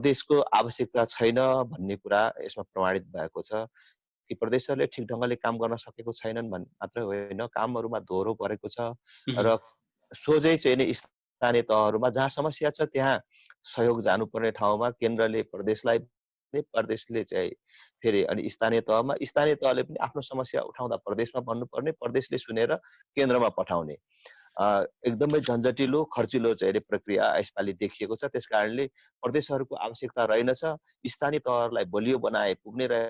देशको आवश्यकता छैन भन्ने कुरा यसमा प्रमाणित भएको छ कि प्रदेशहरूले ठिक ढङ्गले काम गर्न सकेको छैनन् भन्ने मात्रै होइन, कामहरूमा दोहोरो परेको छ र सोझै चाहिँ नि स्थानीय तहहरूमा जहाँ समस्या छ त्यहाँ सहयोग जानुपर्ने ठाउँमा केन्द्रले प्रदेशलाई प्रदेशले चाहिँ फेरि अनि स्थानीय तहले पनि आफ्नो समस्या उठाउँदा प्रदेशमा भन्नुपर्ने, प्रदेशले सुनेर केन्द्रमा पठाउने एकदमै झन्झटिलो खर्चिलो चाहिँ प्रक्रिया यसपालि देखिएको छ। त्यसकारणले प्रदेशहरूको आवश्यकता रहेनछ, स्थानीय तहहरूलाई बलियो बनाए पुग्ने रहे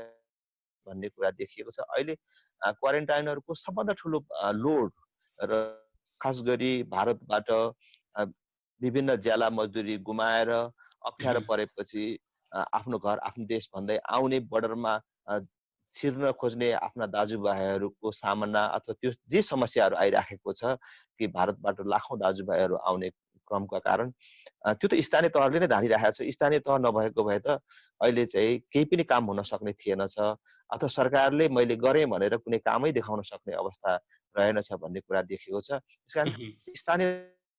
भन्ने कुरा देखिएको छ। अहिले क्वारेन्टाइनहरूको सबभन्दा ठुलो लोड र खास गरी भारतबाट विभिन्न ज्याला मजदुरी गुमाएर अप्ठ्यारो परेपछि आफ्नो घर आफ्नो देश भन्दै आउने बर्डरमा छिर्न खोज्ने आफ्ना दाजुभाइहरूको सामना अथवा त्यो जे समस्याहरू आइराखेको छ कि भारतबाट लाखौं दाजुभाइहरू आउने क्रमका कारण त्यो त स्थानीय तहले नै धारिरहेको छ। स्थानीय तह नभएको भए त अहिले चाहिँ केही पनि काम हुन सक्ने थिएन छ अथवा सरकारले मैले गरेँ भनेर कुनै कामै देखाउन सक्ने अवस्था रहेनछ भन्ने कुरा देखिएको छ। त्यसकारण स्थानीय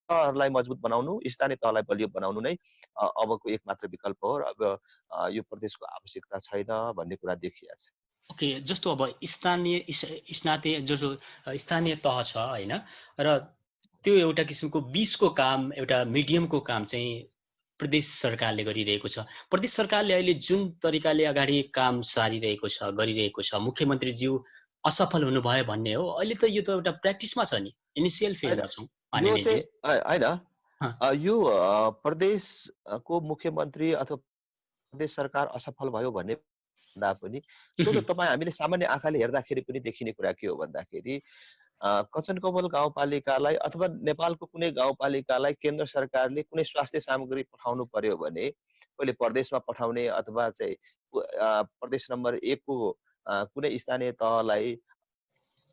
तहहरूलाई मजबुत बनाउनु, स्थानीय तहलाई बलियो बनाउनु नै अबको एकमात्र विकल्प हो र अब यो प्रदेशको आवश्यकता छैन भन्ने कुरा देखिएको छ। ओके, जस्तो अब स्थानीय तह छ हैन, र त्यो एउटा किसिमको 20 को काम, एउटा मिडियमको काम चाहिँ प्रदेश सरकारले गरिरहेको छ। प्रदेश सरकारले अहिले जुन तरिकाले अगाडि काम सारिरहेको छ, गरिरहेको छ, मुख्यमन्त्रीज्यू असफल हुनुभयो भन्ने हो। अहिले त यो त एउटा प्र्याक्टिसमा छ नि, इनिसियल फेजमा छौँ यो माननीयजी। चाहिँ हैन, यो प्रदेशको मुख्यमन्त्री अथवा प्रदेश सरकार असफल भयो भन्ने भन्दा पनि त्यो त तपाईँ हामीले सामान्य आँखाले हेर्दाखेरि पनि देखिने कुरा के हो भन्दाखेरि कञ्चनकमल गाउँपालिकालाई अथवा नेपालको कुनै गाउँपालिकालाई केन्द्र सरकारले कुनै स्वास्थ्य सामग्री पठाउनु पर्यो भने पहिले प्रदेशमा पठाउने अथवा चाहिँ प्रदेश नम्बर 1 को कुनै स्थानीय तहलाई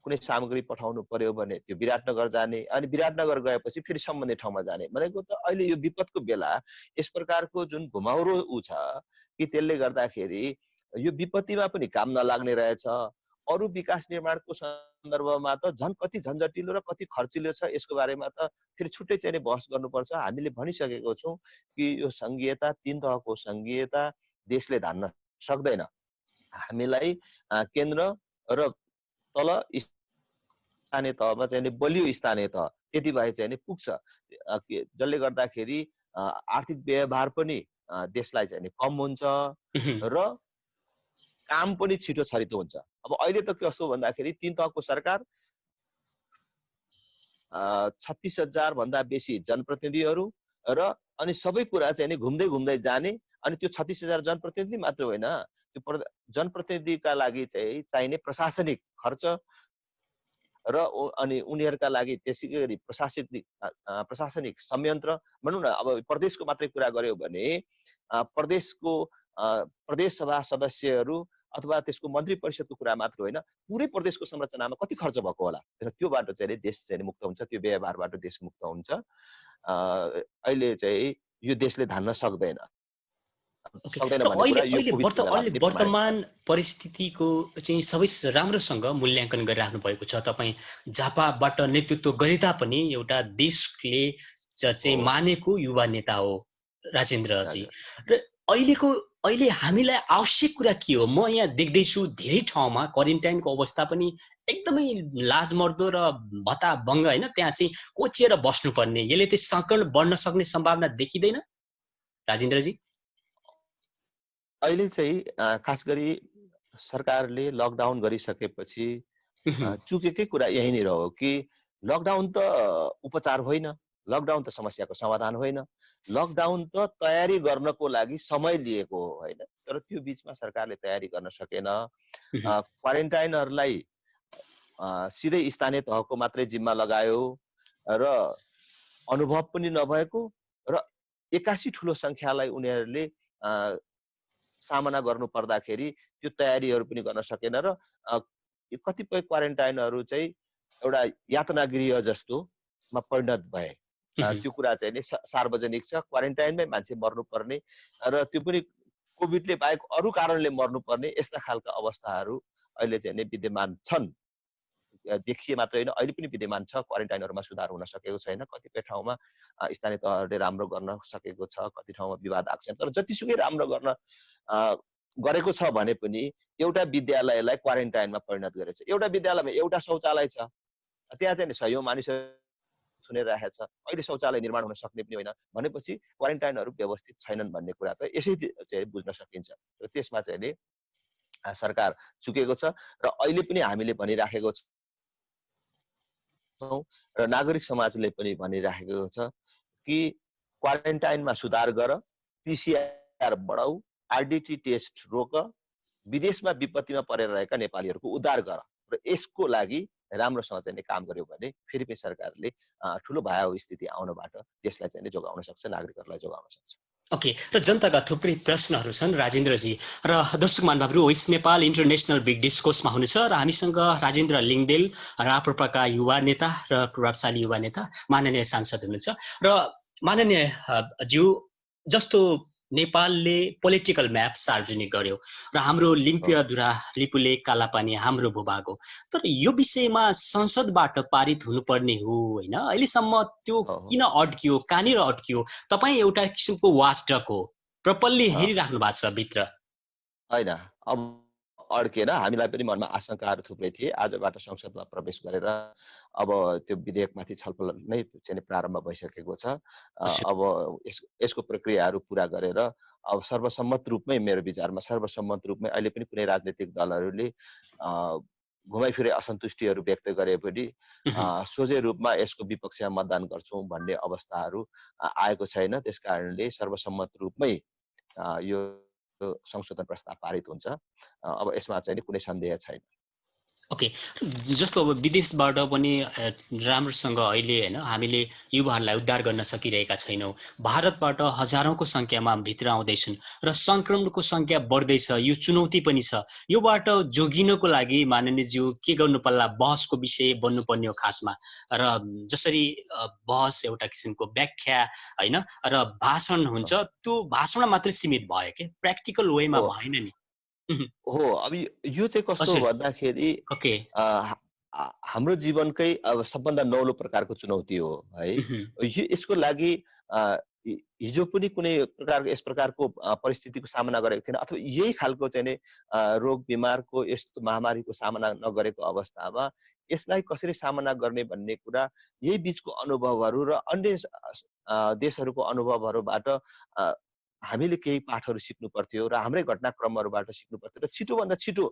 कुनै सामग्री पठाउनु पर्यो भने त्यो विराटनगर जाने, अनि विराटनगर गएपछि फेरि सम्बन्धित ठाउँमा जाने। भनेको त अहिले यो विपदको बेला यस प्रकारको जुन घुमाउरो छ कि त्यसले गर्दाखेरि यो विपत्तिमा पनि काम नलाग्ने रहेछ। अरू विकास निर्माणको सन्दर्भमा त झन् कति झन्झटिलो र कति खर्चिलो छ यसको बारेमा त फेरि छुट्टै चाहिँ बहस गर्नुपर्छ। हामीले भनिसकेको छौँ कि यो संघीयता 3 तहको संघीयता देशले धान्न सक्दैन। हामीलाई केन्द्र र तल स्थानीय तहमा चाहिँ बलियो स्थानीय तह त्यति भए चाहिँ पुग्छ, जसले गर्दाखेरि आर्थिक व्यवहार पनि देशलाई चाहिँ कम हुन्छ र काम पनि छिटो छरितो हुन्छ। अब अहिले त कस्तो भन्दाखेरि 3 तहको सरकार 36,000 भन्दा बेसी जनप्रतिनिधिहरू र अनि सबै कुरा चाहिँ घुम्दै घुम्दै जाने, अनि त्यो 36,000 जनप्रतिनिधि मात्र होइन, त्यो जनप्रतिनिधिका लागि चाहिँ चाहिने प्रशासनिक खर्च र अनि उनीहरूका लागि त्यसैगरी प्रशासनिक संयन्त्र भनौँ न। अब प्रदेशको मात्रै कुरा गर्यो भने प्रदेशको प्रदेश सभा सदस्यहरू अथवा त्यसको मन्त्री परिषदको कुरा मात्र होइन, पुरै प्रदेशको संरचनामा कति खर्च भएको होला र त्योबाट चाहिँ देश चाहिँ मुक्त हुन्छ, त्यो व्यवहारबाट देश मुक्त हुन्छ। अहिले चाहिँ यो देशले धान्न सक्दैन। अहिले वर्तमान परिस्थितिको चाहिँ सबै राम्रोसँग मूल्याङ्कन गरिराख्नु भएको छ। तपाईँ झापाबाट नेतृत्व गरे तापनि एउटा देशले चाहिँ मानेको युवा नेता हो राजेन्द्रजी। र अहिले हामीलाई आवश्यक कुरा के हो? म यहाँ देख्दैछु धेरै ठाउँमा क्वारेन्टाइनको अवस्था पनि एकदमै लाजमर्दो र भत्ताभङ्ग होइन, त्यहाँ चाहिँ कोचिएर बस्नुपर्ने, यसले चाहिँ सङ्कट बढ्न सक्ने सम्भावना देखिँदैन राजेन्द्रजी? अहिले चाहिँ खास गरी सरकारले लकडाउन गरिसकेपछि चुकेकै कुरा यहीँनिर हो कि लकडाउन त उपचार होइन, लकडाउन त समस्याको समाधान होइन, लकडाउन त तयारी गर्नको लागि समय लिएको हो होइन। तर त्यो बिचमा सरकारले तयारी गर्न सकेन। क्वारेन्टाइनहरूलाई सिधै स्थानीय तहको मात्रै जिम्मा लगायो र अनुभव पनि नभएको र एकासी ठुलो संख्यालाई उनीहरूले सामना गर्नु पर्दाखेरि त्यो तयारीहरू पनि गर्न सकेन र कतिपय क्वारेन्टाइनहरू चाहिँ एउटा यातना गृह जस्तोमा परिणत भए। त्यो कुरा चाहिँ नि सार्वजनिक छ। क्वारेन्टाइनमै मान्छे मर्नुपर्ने र त्यो पनि कोभिडले बाहेक अरू कारणले मर्नुपर्ने, यस्ता खालका अवस्थाहरू अहिले चाहिँ नि विद्यमान छन्। देखिए मात्र होइन, अहिले पनि विद्यमान छ। क्वारेन्टाइनहरूमा सुधार हुन सकेको छैन। कतिपय ठाउँमा स्थानीय तहले राम्रो गर्न सकेको छ, कति ठाउँमा विवाद आएको छैन। तर जतिसुकै राम्रो गर्न गरेको छ भने पनि एउटा विद्यालयलाई क्वारेन्टाइनमा परिणत गरेछ। एउटा विद्यालयमा एउटा शौचालय छ, त्यहाँ चाहिँ सयौं मानिसहरू थुनेर राखेको छ। अहिले शौचालय निर्माण हुन सक्ने पनि होइन भनेपछि क्वारेन्टाइनहरू व्यवस्थित छैनन् भन्ने कुरा त यसै चाहिँ बुझ्न सकिन्छ। र त्यसमा चाहिँ नि सरकार चुकेको छ र अहिले पनि हामीले भनिराखेको छौँ र नागरिक समाजले पनि भनिराखेको छ कि क्वारेन्टाइनमा सुधार गर, पिसिआर बढाऊ, आरडिटी टेस्ट रोक, विदेशमा विपत्तिमा परेर रहेका नेपालीहरूको उद्धार गर र यसको लागि राम्रोसँग चाहिँ काम गर्यो भने फेरि पनि सरकारले ठुलो भयावह स्थिति आउनबाट त्यसलाई चाहिँ जोगाउन सक्छ, नागरिकहरूलाई जोगाउन सक्छ। ओके, र जनताका थुप्रै प्रश्नहरू छन् राजेन्द्रजी, र दर्शक महानुभावहरू वेस्ट नेपाल इन्टरनेसनल बिग डिस्कोर्समा हुनुहुन्छ र हामीसँग राजेन्द्र लिङदेल राप्रपाका युवा नेता र प्रभावशाली युवा नेता माननीय सांसद हुनुहुन्छ। र माननीय ज्यू, जस्तो नेपालले पोलिटिकल म्याप सार्वजनिक गर्यो र हाम्रो लिम्पियाधुरा लिपुले कालापानी हाम्रो भूभाग हो, तर यो विषयमा संसदबाट पारित हुनुपर्ने हो होइन? अहिलेसम्म त्यो किन अड्कियो, कहाँनिर अड्कियो? तपाईँ एउटा किसिमको वाचडग हो, प्रपल्ली हेरिराख्नु भएको छ भित्र। होइन, अब अड्केन। हामीलाई पनि मनमा आशंकाहरू थुप्रै थिए। आजबाट संसदमा प्रवेश गरेर अब त्यो विधेयकमाथि छलफल नै चाहिँ प्रारम्भ भइसकेको छ। अब यसको प्रक्रियाहरू पुरा गरेर अब सर्वसम्मत रूपमै, मेरो विचारमा सर्वसम्मत रूपमै अहिले पनि कुनै राजनीतिक दलहरूले घुमाइफिरे असन्तुष्टिहरू व्यक्त गरे पनि सोझै रूपमा यसको विपक्षमा मतदान गर्छौँ भन्ने अवस्थाहरू आएको छैन। त्यसकारणले सर्वसम्मत रूपमै यो संशोधन प्रस्ताव पारित हुन्छ। अब यसमा चाहिँ कुनै सन्देह छैन। ओके, जस्तो अब विदेशबाट पनि राम्रोसँग अहिले होइन हामीले युवाहरूलाई उद्धार गर्न सकिरहेका छैनौँ। भारतबाट हजारौँको सङ्ख्यामा भित्र आउँदैछन् र सङ्क्रमणको सङ्ख्या बढ्दैछ। यो चुनौती पनि छ। योबाट जोगिनको लागि माननीयज्यू के गर्नु पर्ला? बहसको विषय बन्नुपर्ने हो खासमा, र जसरी बहस एउटा किसिमको व्याख्या होइन र भाषण हुन्छ, त्यो भाषणमा मात्रै सीमित भयो के, प्र्याक्टिकल वेमा भएन नि। हो, अब यो चाहिँ कस्तो हो भन्दाखेरि हाम्रो जीवनकै अब सबभन्दा नौलो प्रकारको चुनौती हो है। यसको लागि हिजो पनि कुनै प्रकारको यस प्रकारको परिस्थितिको सामना गरेको थिएन, अथवा यही खालको चाहिँ रोग बिमारको यस्तो महामारीको सामना नगरेको अवस्थामा यसलाई कसरी सामना गर्ने भन्ने कुरा यही बिचको अनुभवहरू र अन्य देशहरूको अनुभवहरूबाट हामीले केही पाठहरू सिक्नु पर्थ्यो र हाम्रै घटनाक्रमहरूबाट सिक्नु पर्थ्यो र छिटोभन्दा छिटो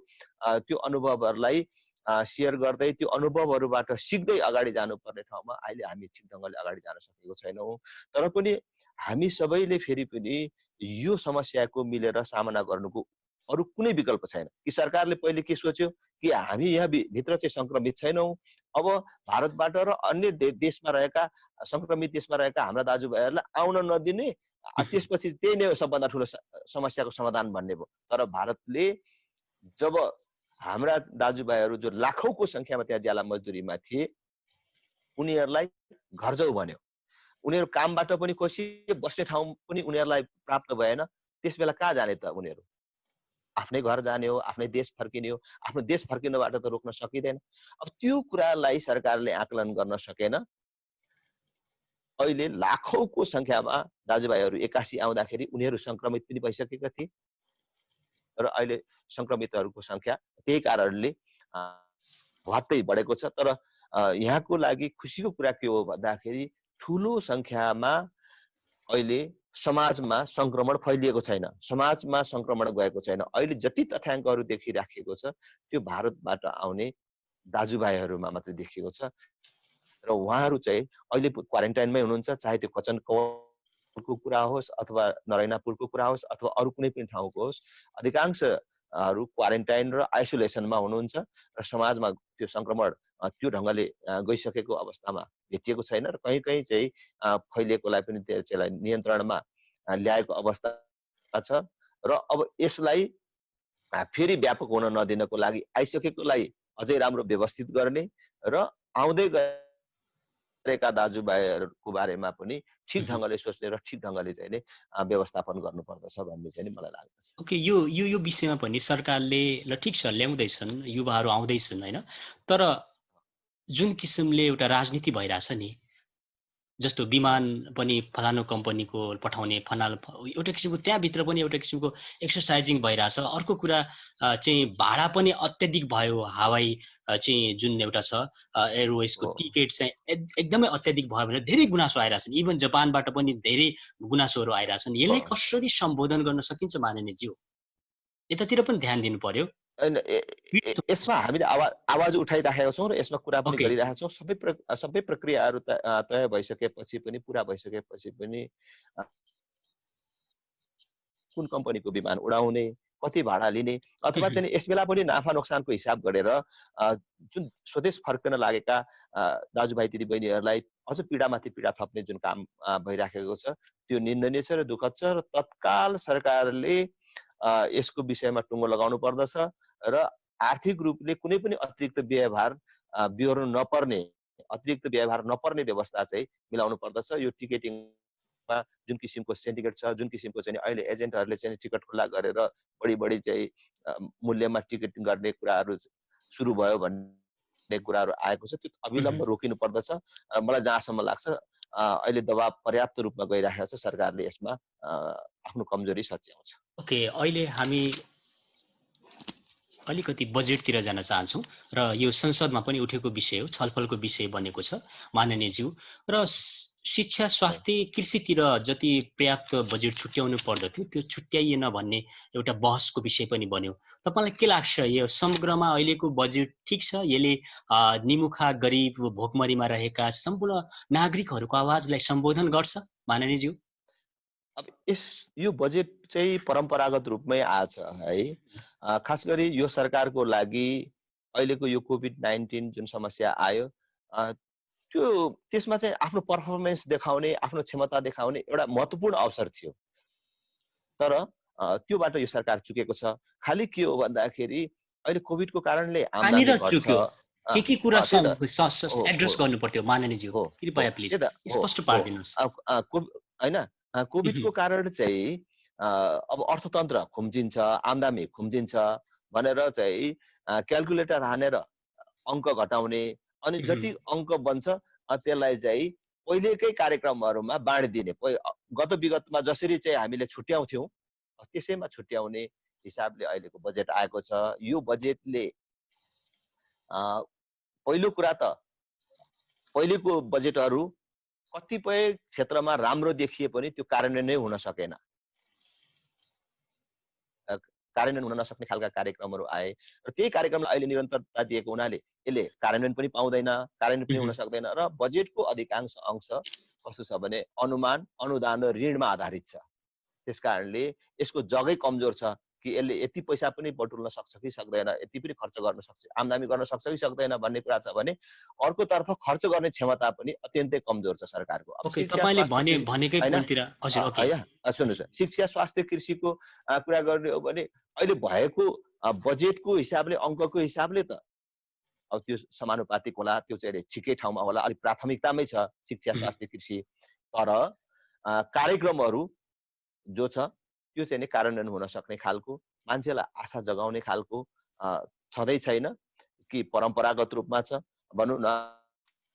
त्यो अनुभवहरूलाई सेयर गर्दै त्यो अनुभवहरूबाट सिक्दै अगाडि जानुपर्ने ठाउँमा अहिले हामी ठिक ढङ्गले अगाडि जान सकेको छैनौँ। तर पनि हामी सबैले फेरि पनि यो समस्याको मिलेर सामना गर्नुको अरू कुनै विकल्प छैन। कि सरकारले पहिले के सोच्यो कि हामी यहाँ भित्र चाहिँ सङ्क्रमित छैनौँ, अब भारतबाट र अन्य देशमा रहेका सङ्क्रमित देशमा रहेका हाम्रा दाजुभाइहरूलाई आउन नदिने, त्यसपछि त्यही नै हो सबभन्दा ठुलो समस्याको समाधान भन्ने भयो। तर भारतले जब हाम्रा दाजुभाइहरू जो लाखौँको सङ्ख्यामा त्यहाँ ज्याला मजदुरीमा थिए उनीहरूलाई घर जाऊ भन्यो, उनीहरू कामबाट पनि खोसिए, बस्ने ठाउँ पनि उनीहरूलाई प्राप्त भएन। त्यस बेला कहाँ जाने त उनीहरू? आफ्नै घर जाने हो, आफ्नै देश फर्किने हो। आफ्नो देश फर्किनबाट त रोक्न सकिँदैन। अब त्यो कुरालाई सरकारले आकलन गर्न सकेन। अहिले लाखौँको सङ्ख्यामा दाजुभाइहरू एक्कासी आउँदाखेरि उनीहरू सङ्क्रमित पनि भइसकेका थिए र अहिले सङ्क्रमितहरूको सङ्ख्या त्यही कारणले भत्तै बढेको छ। तर यहाँको लागि खुसीको कुरा के हो भन्दाखेरि ठुलो सङ्ख्यामा अहिले समाजमा सङ्क्रमण फैलिएको छैन, समाजमा सङ्क्रमण गएको छैन। अहिले जति तथ्याङ्कहरू देखिराखेको छ त्यो भारतबाट आउने दाजुभाइहरूमा मात्रै देखिएको छ र उहाँहरू चाहिँ अहिले क्वारेन्टाइनमै हुनुहुन्छ, चाहे त्यो कचनकवरको कुरा होस् अथवा नरैनापुरको कुरा होस् अथवा अरू कुनै पनि ठाउँको होस्। अधिकांशहरू क्वारेन्टाइन र आइसोलेसनमा हुनुहुन्छ र समाजमा त्यो सङ्क्रमण त्यो ढङ्गले गइसकेको अवस्थामा भेटिएको छैन र कहीँ कहीँ चाहिँ फैलिएकोलाई पनि त्यसलाई नियन्त्रणमा ल्याएको अवस्था छ। र अब यसलाई फेरि व्यापक हुन नदिनको लागि आइसकेकोलाई अझै राम्रो व्यवस्थित गर्ने र आउँदै गरेका दाजुभाइहरूको बारेमा पनि ठिक ढङ्गले सोच्ने र ठिक ढङ्गले चाहिँ व्यवस्थापन गर्नुपर्दछ भन्ने चाहिँ मलाई लाग्दछ। ओके, यो विषयमा पनि सरकारले ल ठिक छ ल्याउँदैछन्, युवाहरू आउँदैछन् होइन, तर जुन किसिमले एउटा राजनीति भइरहेछ नि, जस्तो विमान पनि फलानु कम्पनीको पठाउने एउटा किसिमको त्यहाँभित्र पनि एउटा किसिमको एक्सर्साइजिङ भइरहेछ। अर्को कुरा चाहिँ भाडा पनि अत्याधिक भयो। हवाई चाहिँ जुन एउटा छ एयरवेजको हो टिकट चाहिँ एकदमै अत्याधिक भयो भनेर धेरै गुनासो आइरहेछन्। इभन जापानबाट पनि धेरै गुनासोहरू आइरहेछन्। हो यसलाई कसरी सम्बोधन गर्न सकिन्छ माननीयज्यू? यतातिर पनि ध्यान दिनु पर्यो। होइन यसमा हामीले आवाज उठाइराखेका छौँ र यसमा कुरा पनि ओके। गरिरहेका छौँ। सबै प्रक्रियाहरू तय भइसकेपछि पनि, पुरा भइसकेपछि पनि कुन कम्पनीको विमान उडाउने, कति भाडा लिने, अथवा चाहिँ यस बेला पनि नाफा नोक्सानको हिसाब गरेर जुन स्वदेश फर्कन लागेका दाजुभाइ दिदीबहिनीहरूलाई अझ पीडामाथि पीडा थप्ने जुन काम भइराखेको छ, त्यो निन्दनीय छ र दुःखद छ। र तत्काल सरकारले यसको विषयमा टुङ्गो लगाउनु पर्दछ र आर्थिक रूपले कुनै पनि अतिरिक्त व्यवहार बिहोर्नु नपर्ने, अतिरिक्त व्यवहार नपर्ने व्यवस्था चाहिँ मिलाउनु पर्दछ। यो टिकटिङमा जुन किसिमको सिन्डिकेट छ, जुन किसिमको चाहिँ अहिले एजेन्टहरूले चाहिँ टिकट खुल्ला गरेर बढी चाहिँ मूल्यमा टिकट गर्ने कुराहरू सुरु भयो भन्ने कुराहरू आएको छ, त्यो अविलम्ब रोकिनु पर्दछ। मलाई जहाँसम्म लाग्छ अहिले दबाब पर्याप्त रूपमा गइरहेको छ, सरकारले यसमा आफ्नो कमजोरी सच्याउँछ। ओके, अहिले हामी अलिकति बजेटतिर जान चाहन्छौँ र यो संसदमा पनि उठेको विषय हो, छलफलको विषय बनेको छ माननीयज्यू। र शिक्षा, स्वास्थ्य, कृषितिर जति पर्याप्त बजेट छुट्याउनु पर्दथ्यो त्यो छुट्याइएन भन्ने एउटा बहसको विषय पनि बन्यो। तपाईँलाई के लाग्छ, यो समग्रमा अहिलेको बजेट ठिक छ? यसले निमुखा, गरिब, भोकमरीमा रहेका सम्पूर्ण नागरिकहरूको आवाजलाई सम्बोधन गर्छ माननीयज्यू? अब यो बजेट चाहिँ परम्परागत रूपमै आछ है। खास गरी यो सरकारको लागि अहिलेको यो कोभिड-19 जुन समस्या आयो, त्यसमा चाहिँ आफ्नो पर्फर्मेन्स देखाउने, आफ्नो क्षमता देखाउने एउटा महत्त्वपूर्ण अवसर थियो। तर त्योबाट यो सरकार चुकेको छ। खालि के हो भन्दाखेरि अहिले कोभिडको कारणले आम्दानी कहाँनिर घट्छ। चुक्यो? के कुरा त्यही त हो हो एड्रेस गर्नु पर्थ्यो माननीयज्यू? हो हो कृपया प्लिज त्यही त हो स्पष्ट हो पारिदिनुहोस्। होइन, कोभिडको कारण चाहिँ अब अर्थतन्त्र खुम्चिन्छ, आम्दानी खुम्चिन्छ भनेर चाहिँ क्याल्कुलेटर हानेर अङ्क घटाउने, अनि जति अङ्क बन्छ त्यसलाई चाहिँ पहिलेकै कार्यक्रमहरूमा बाँडिदिने। गत विगतमा जसरी चाहिँ हामीले छुट्याउँथ्यौँ त्यसैमा छुट्याउने हिसाबले अहिलेको बजेट आएको छ। यो बजेटले पहिलो कुरा त पहिलेको बजेटहरू कतिपय क्षेत्रमा राम्रो देखिए पनि त्यो कार्यान्वयन नै हुन सकेन। कार्यान्वयन हुन नसक्ने खालका कार्यक्रमहरू आए र त्यही कार्यक्रमलाई अहिले निरन्तरता दिएको हुनाले यसले कार्यान्वयन पनि पाउँदैन, कार्यान्वयन पनि हुन सक्दैन। र बजेटको अधिकांश अंश कस्तो छ भने अनुमान, अनुदान र ऋणमा आधारित छ। त्यसकारणले यसको जगै कमजोर छ कि यसले यति पैसा पनि बटुल्न सक्छ कि सक्दैन, यति पनि खर्च गर्न सक्छ, आम्दानी गर्न सक्छ कि सक्दैन भन्ने कुरा छ भने अर्कोतर्फ खर्च गर्ने क्षमता पनि अत्यन्तै कमजोर छ सरकारको। अब ओके, शिक्षा, तपाईँले स्वास्थ्य, कृषि भनेकै हैन पोइन्टतिर हजुर। ओके, सुन्नुहोस्, शिक्षा, स्वास्थ्य, कृषिको कुरा गर्ने हो भने अहिले भएको बजेटको हिसाबले, अङ्कको हिसाबले त अब त्यो समानुपातिक होला, त्यो चाहिँ ठिकै ठाउँमा होला, अलिक प्राथमिकतामै छ शिक्षा, स्वास्थ्य, कृषि। तर कार्यक्रमहरू जो छ त्यो चाहिँ नि कार्यान्वयन हुन सक्ने खालको, मान्छेलाई आशा जगाउने खालको छँदै छैन कि परम्परागत रूपमा छ। भनौँ न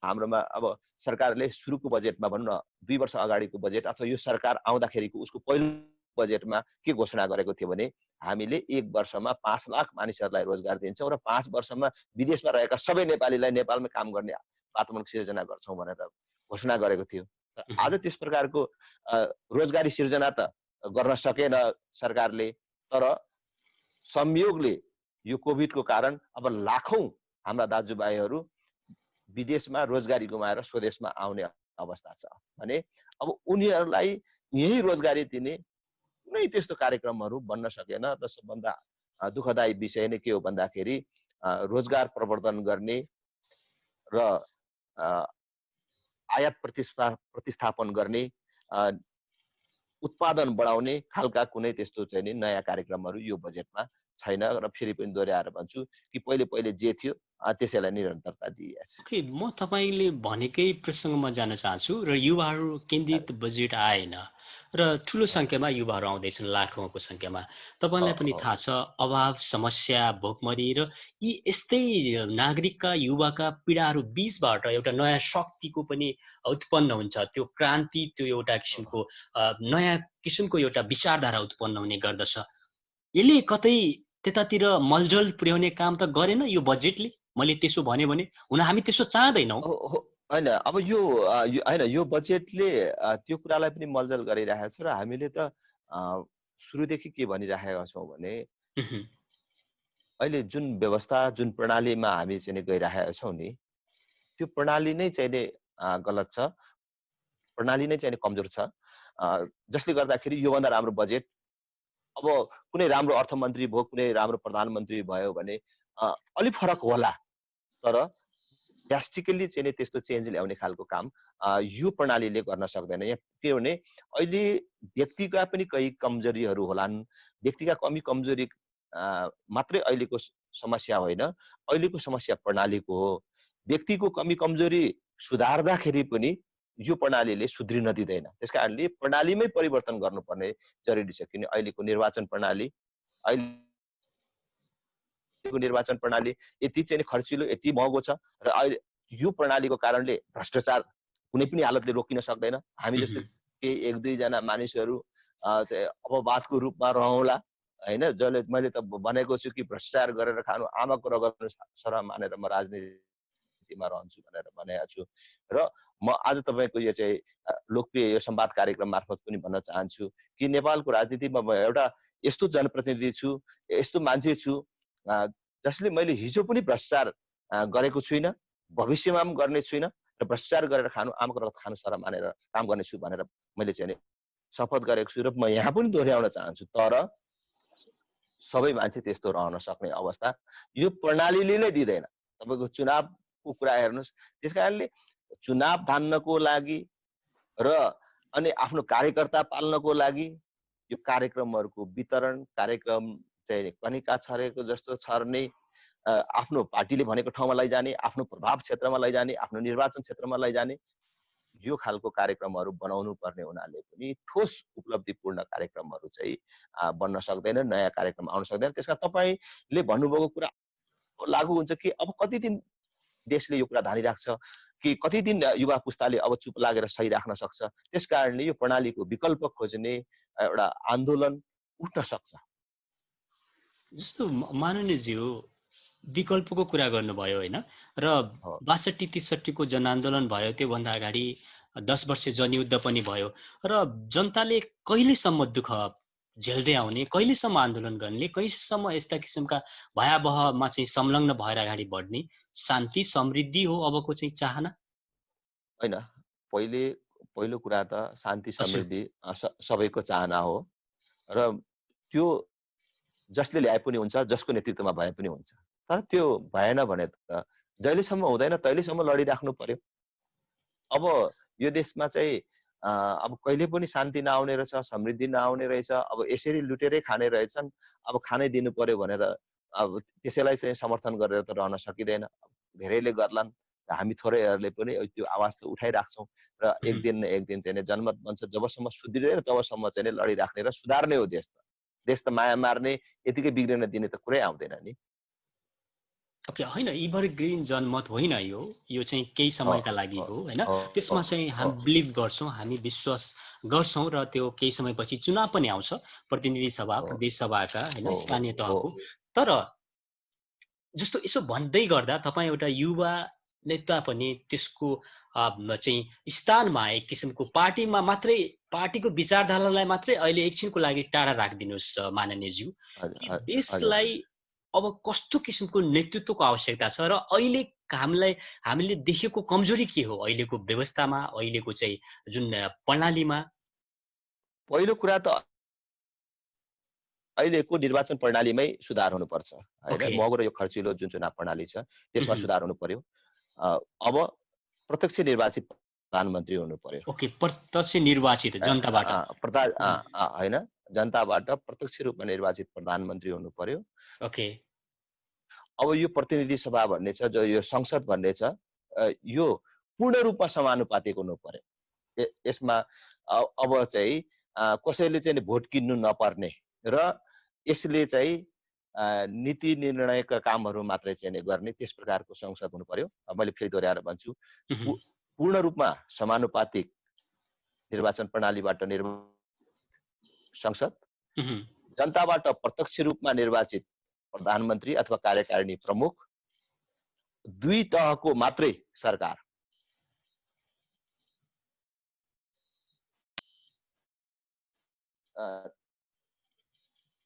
हाम्रोमा अब सरकारले सुरुको बजेटमा भनौँ न 2 वर्ष अगाडिको बजेट अथवा यो सरकार आउँदाखेरिको उसको पहिलो बजेटमा के घोषणा गरेको थियो भने हामीले 1 वर्षमा 5 लाख मानिसहरूलाई रोजगार दिन्छौँ र 5 वर्षमा विदेशमा रहेका सबै नेपालीलाई नेपालमै काम गर्ने वातावरण सिर्जना गर्छौँ भनेर घोषणा गरेको थियो। आज त्यस प्रकारको रोजगारी सिर्जना त गर्न सकेन सरकारले। तर संयोगले यो कोभिडको कारण अब लाखौं हाम्रा दाजुभाइहरू विदेशमा रोजगारी गुमाएर स्वदेशमा आउने अवस्था छ भने अब उनीहरूलाई यही रोजगारी दिने कुनै त्यस्तो कार्यक्रमहरू बन्न सकेन। र सबभन्दा दुःखदायी विषय नै के हो भन्दाखेरि रोजगार प्रवर्धन गर्ने र आयात प्रतिस्थापन गर्ने, उत्पादन बढाउने खालका कुनै त्यस्तो चाहिँ नि नयाँ कार्यक्रमहरू यो बजेटमा छैन। र फेरि पनि दोहोऱ्याएर भन्छु कि पहिले जे थियो त्यसैलाई निरन्तरता दिइएको छ। ओके, म तपाईँले भनेकै प्रसङ्गमा जान चाहन्छु। र युवाहरू केन्द्रित बजेट आएन र ठुलो सङ्ख्यामा युवाहरू आउँदैछन् लाखौँको सङ्ख्यामा। अ, तपाईँलाई पनि अ, थाहा छ अभाव, समस्या, भोकमरी र यी यस्तै नागरिकका, युवाका पीडाहरू बीचबाट एउटा नयाँ शक्तिको पनि उत्पन्न हुन्छ। त्यो क्रान्ति, त्यो एउटा किसिमको नयाँ किसिमको एउटा विचारधारा उत्पन्न हुने गर्दछ। यसले कतै त्यतातिर मलजल पुर्याउने काम त गरेन यो बजेटले? मैले त्यसो भने हुन हामी त्यसो चाहँदैनौँ। हो होइन अब यो होइन यो बजेटले त्यो कुरालाई पनि मलजल गरिरहेको छ र हामीले त सुरुदेखि के भनिराखेका छौँ भने उहुँ, अहिले जुन व्यवस्था जुन प्रणालीमा हामी चाहिँ नि गइरहेका छौँ नि त्यो प्रणाली नै चाहिँ नि गलत छ, प्रणाली नै चाहिँ नि कमजोर छ। जसले गर्दाखेरि योभन्दा राम्रो बजेट अब कुनै राम्रो अर्थमन्त्री भयो, कुनै राम्रो प्रधानमन्त्री भयो भने अलिक फरक होला। तर ड्रास्टिकल्ली चाहिँ नि त्यस्तो चेन्ज ल्याउने खालको काम यो प्रणालीले गर्न सक्दैन। यहाँ किनभने अहिले व्यक्तिका पनि केही कमजोरीहरू होलान्। व्यक्तिका कमी कमजोरी मात्रै अहिलेको समस्या होइन, अहिलेको समस्या प्रणालीको हो। व्यक्तिको कमी कमजोरी सुधार्दाखेरि पनि यो प्रणालीले सुध्रिन दिँदैन। त्यसकारणले प्रणालीमै परिवर्तन गर्नुपर्ने जरुरी छ। किन अहिलेको निर्वाचन प्रणाली अहिले को निर्वाचन प्रणाली यति चाहिँ नि खर्चिलो, यति महँगो छ र अहिले यो प्रणालीको कारणले भ्रष्टाचार कुनै पनि हालतले रोकिन सक्दैन। हामी जस्तो उहुँ, केही 1-2 जना मानिसहरू चाहिँ अपवादको रूपमा रहौँला, होइन? जसले मैले त भनेको छु कि भ्रष्टाचार गरेर खानु आमाको रगत सरह मानेर म राजनीतिमा रहन्छु भनेर भनेको छु। र म आज तपाईँको यो चाहिँ लोकप्रिय यो संवाद कार्यक्रम मार्फत पनि भन्न चाहन्छु कि नेपालको राजनीतिमा म एउटा यस्तो जनप्रतिनिधि छु, यस्तो मान्छे छु अ, जसले मैले हिजो पनि भ्रष्टाचार गरेको छुइनँ, भविष्यमा पनि गर्ने छुइनँ र भ्रष्टाचार गरेर खानु आमाको रगत खानु सरह मानेर काम गर्नेछु भनेर मैले चाहिँ नि शपथ गरेको छु र म यहाँ पनि दोहोऱ्याउन चाहन्छु। तर सबै मान्छे त्यस्तो रहन सक्ने अवस्था यो प्रणालीले नै दिँदैन। तपाईँको चुनावको कुरा हेर्नुहोस्, त्यसकारणले चुनाव धान्नको लागि र अनि आफ्नो कार्यकर्ता पाल्नको लागि यो कार्यक्रमहरूको वितरण, कार्यक्रम चाहिँ कनिका छरेको जस्तो छर्ने, आफ्नो पार्टीले भनेको ठाउँमा लैजाने, आफ्नो प्रभाव क्षेत्रमा लैजाने, आफ्नो निर्वाचन क्षेत्रमा लैजाने, यो खालको कार्यक्रमहरू बनाउनु पर्ने हुनाले पनि ठोस उपलब्धिपूर्ण कार्यक्रमहरू चाहिँ बन्न सक्दैन, नयाँ कार्यक्रम आउन सक्दैन। त्यसकारण तपाईँले भन्नुभएको कुरा लागु हुन्छ कि अब कति दिन देशले यो कुरा धानिराख्छ कि कति दिन युवा पुस्ताले अब चुप लागेर सही राख्न सक्छ। त्यसकारणले यो प्रणालीको विकल्प खोज्ने एउटा आन्दोलन उठ्न सक्छ। जस्तो माननीयज्यू विकल्पको कुरा गर्नुभयो होइन र हो, 62-63 को जनआन्दोलन भयो त्योभन्दा अगाडि 10 वर्ष जनयुद्ध पनि भयो र जनताले कहिलेसम्म दुःख झेल्दै आउने कहिलेसम्म आन्दोलन गर्ने कहिलेसम्म यस्ता किसिमका भयावहमा चाहिँ संलग्न भएर अगाडि बढ्ने शान्ति समृद्धि हो अबको चाहिँ चाहना होइन पहिले पहिलो कुरा त शान्ति हजुर समृद्धि सबैको चाहना हो र त्यो जसले ल्याए पनि हुन्छ, जसको नेतृत्वमा भए पनि हुन्छ। तर त्यो भएन भने त जहिलेसम्म हुँदैन तहिलेसम्म लडिराख्नु पर्यो। अब यो देशमा चाहिँ अब कहिले पनि शान्ति नआउने रहेछ, समृद्धि नआउने रहेछ, अब यसरी लुटेरै खाने रहेछन्, अब खानै दिनु पर्यो भनेर अब त्यसैलाई चाहिँ समर्थन गरेर त रहन सकिँदैन। धेरैले गर्लान् र हामी थोरैहरूले पनि त्यो आवाज त उठाइराख्छौँ र एक उहुँ। दिन न एक दिन चाहिँ नि जनमत बन्छ। जबसम्म सुध्रिँदैन तबसम्म चाहिँ नि लडिराख्ने र सुधार्ने हो देश त। देश त माया मार्ने, यतिकै बिग्रिन दिने त कुरै आउँदैन नि। ओके होइन एभरग्रिन जनमत होइन यो चाहिँ केही हो, समयका लागि हो, हो होइन हो, हो, त्यसमा चाहिँ हो, हामी बिलिभ गर्छौँ हामी विश्वास गर्छौँ र त्यो केही समयपछि चुनाव पनि आउँछ प्रतिनिधि सभा हो, प्रदेश सभाका होइन हो, हो, स्थानीय हो, तहको तर जस्तो यसो भन्दै गर्दा तपाईँ एउटा युवा नेता पनि त्यसको चाहिँ स्थानमा एक किसिमको पार्टीमा मात्रै पार्टीको विचारधारालाई मात्रै अहिले एकछिनको लागि टाढा राखिदिनुहोस् माननीयज्यू हजुर, कि हजुर। देशलाई अब कस्तो किसिमको नेतृत्वको आवश्यकता छ र अहिले हामीलाई हामीले देखेको कमजोरी के हो अहिलेको व्यवस्थामा अहिलेको चाहिँ जुन प्रणालीमा पहिलो कुरा त अहिलेको निर्वाचन प्रणालीमै सुधार हुनुपर्छ, होइन? ओके महँगो र यो खर्चिलो जुन चुनाव प्रणाली छ, त्यसमा उहुँ, सुधार हुनु पर्यो। अब प्रत्यक्ष निर्वाचित प्रधानमन्त्री हुनु पर्यो। ओके प्रत्यक्ष निर्वाचित जनताबाट उहुँ, होइन? जनताबाट प्रत्यक्ष रूपमा निर्वाचित प्रधानमन्त्री हुनु पर्यो। ओके अब यो प्रतिनिधि सभा भन्ने छ, जो यो संसद भन्ने छ, यो पूर्ण रूपमा समानुपातिक हुनु पर्यो। यसमा अब चाहिँ कसैले चाहिँ भोट किन्नु नपर्ने र यसले चाहिँ नीति निर्णयका कामहरू मात्रै चाहिँ गर्ने त्यस प्रकारको संसद हुनु पर्यो। मैले फेरि दोहोऱ्याएर भन्छु, पूर्ण रूपमा समानुपातिक निर्वाचन प्रणालीबाट संसद, जनताबाट प्रत्यक्ष रूपमा निर्वाचित प्रधानमन्त्री अथवा कार्यकारिणी प्रमुख, दुई तहको मात्रै सरकार।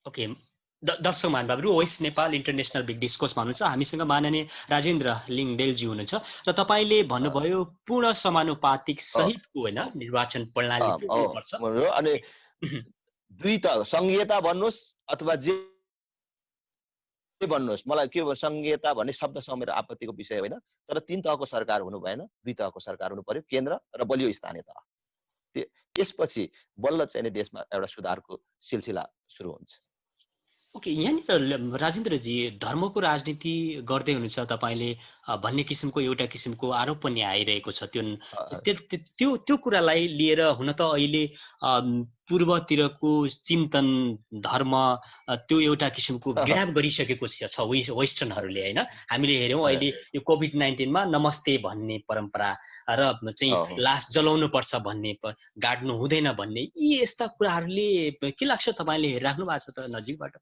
ओके, दर्शक महानुभावहरू, वेस्ट नेपाल इन्टरनेसनल बिग डिस्कोर्समा हुनुहुन्छ। हामीसँग माननीय राजेन्द्र लिङदेलजी हुनुहुन्छ र तपाईँले भन्नुभयो पूर्ण समानुपातिक सहितको होइन निर्वाचन प्रणाली हुनुपर्छ। अनि दुई त संघीयता भन्नुहोस् अथवा जे भन्नुहोस्, मलाई के संघीयता भन्ने शब्दसँग मेरो आपत्तिको विषय होइन, तर तीन तहको सरकार हुनु भएन, दुई तहको सरकार हुनु पर्यो, केन्द्र र बलियो स्थानीय तह। त्यसपछि बल्ल चाहिँ देशमा एउटा सुधारको सिलसिला सुरु हुन्छ। ओके, यहाँनिर राजेन्द्रजी धर्मको राजनीति गर्दै हुनुहुन्छ तपाईँले भन्ने किसिमको एउटा किसिमको आरोप पनि आइरहेको छ। त्यो कुरालाई लिएर हुन त अहिले पूर्वतिरको चिन्तन धर्म त्यो एउटा किसिमको ग्राब गरिसकेको छ वेस्टर्नहरूले होइन। हामीले हेऱ्यौँ अहिले यो कोभिड-19 मा नमस्ते भन्ने परम्परा र चाहिँ लास जलाउनु पर्छ भन्ने, गाड्नु हुँदैन भन्ने, यी यस्ता कुराहरूले के लाग्छ तपाईँले हेरिराख्नु भएको छ त नजिकबाट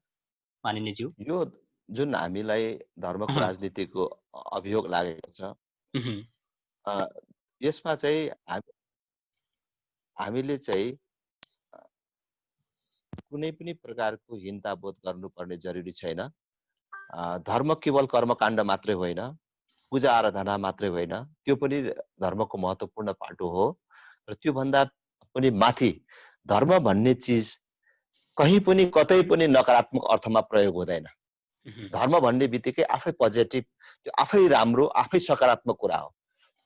मानिनेज्यू? यो जुन हामीलाई धर्मको राजनीतिको अभियोग लागेको छ, यसमा चाहिँ हामीले चाहिँ कुनै पनि प्रकारको हिंसाबोध गर्नुपर्ने जरुरी छैन। धर्म केवल कर्मकाण्ड मात्रै होइन, पूजा आराधना मात्रै होइन, त्यो पनि धर्मको महत्त्वपूर्ण पाटो हो। र त्यो भन्दा पनि माथि धर्म भन्ने चिज कहीँ पनि कतै पनि नकारात्मक अर्थमा प्रयोग हुँदैन। धर्म भन्ने बित्तिकै आफै पोजिटिभ, त्यो आफै राम्रो, आफै सकारात्मक कुरा हो।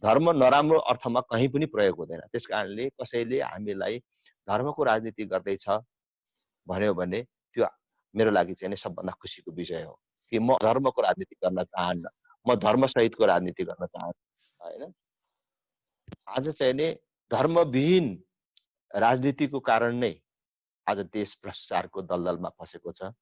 धर्म नराम्रो अर्थमा कहीँ पनि प्रयोग हुँदैन। त्यसकारणले कसैले हामीलाई धर्मको राजनीति गर्दैछ भन्यो भने त्यो मेरो लागि चाहिँ सबभन्दा खुसीको विषय हो कि म धर्मको राजनीति गर्न चाहन्न, म धर्म सहितको राजनीति गर्न चाहन्न हैन। आज चाहिँ नि धर्मविहीन राजनीतिको कारण नै आज देश भ्रष्टाचारको दलदलमा फसेको छ।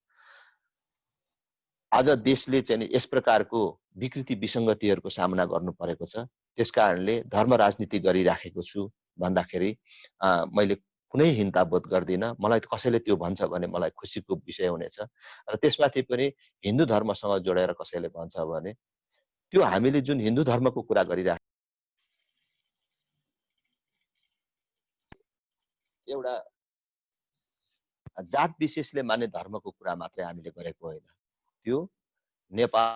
आज देशले चाहिँ यस प्रकारको विकृति विसंगतिहरूको सामना गर्नु परेको छ। त्यसकारणले धर्म राजनीति गरिराखेको छु भन्दाखेरि मैले कुनै हिंसाबोध गर्दिन। मलाई कसैले त्यो भन्छ भने मलाई खुसीको विषय हुनेछ। र त्यसमाथि पनि हिन्दू धर्मसँग जोडेर कसैले भन्छ भने त्यो हामीले जुन हिन्दू धर्मको कुरा गरिराखेको एउटा जात विशेषले मान्ने धर्मको कुरा मात्रै हामीले गरेको होइन। त्यो नेपाल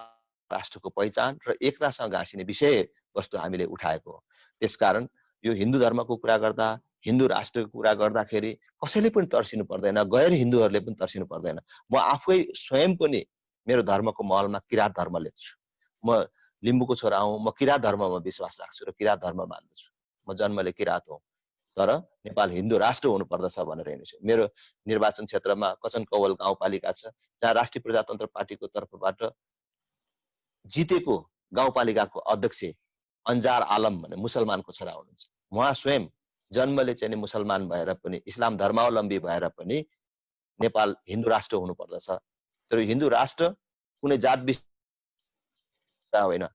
राष्ट्रको पहिचान र एकतासँग गाँसिने विषय वस्तु हामीले उठाएको हो। त्यसकारण यो हिन्दू धर्मको कुरा गर्दा, हिन्दू राष्ट्रको कुरा गर्दाखेरि कसैले पनि तर्सिनु पर्दैन, गैर हिन्दूहरूले पनि तर्सिनु पर्दैन। म आफै स्वयं पनि मेरो धर्मको महलमा किरात धर्म लेख्छु। म लिम्बूको छोरा हुँ, म किरात धर्ममा विश्वास राख्छु र किरात धर्म मान्दछु। म जन्मले किरात हुँ, तर नेपाल हिन्दू राष्ट्र हुनुपर्दछ भनेर हिँड्छु। मेरो निर्वाचन क्षेत्रमा कचन कौवल गाउँपालिका छ, जहाँ राष्ट्रिय प्रजातन्त्र पार्टीको तर्फबाट जितेको गाउँपालिकाको अध्यक्ष अन्जार आलम भन्ने मुसलमानको छोरा हुनुहुन्छ। उहाँ स्वयं जन्मले चाहिँ मुसलमान भएर पनि, इस्लाम धर्मावलम्बी भएर पनि नेपाल हिन्दू राष्ट्र हुनुपर्दछ। तर हिन्दू राष्ट्र कुनै जात होइन,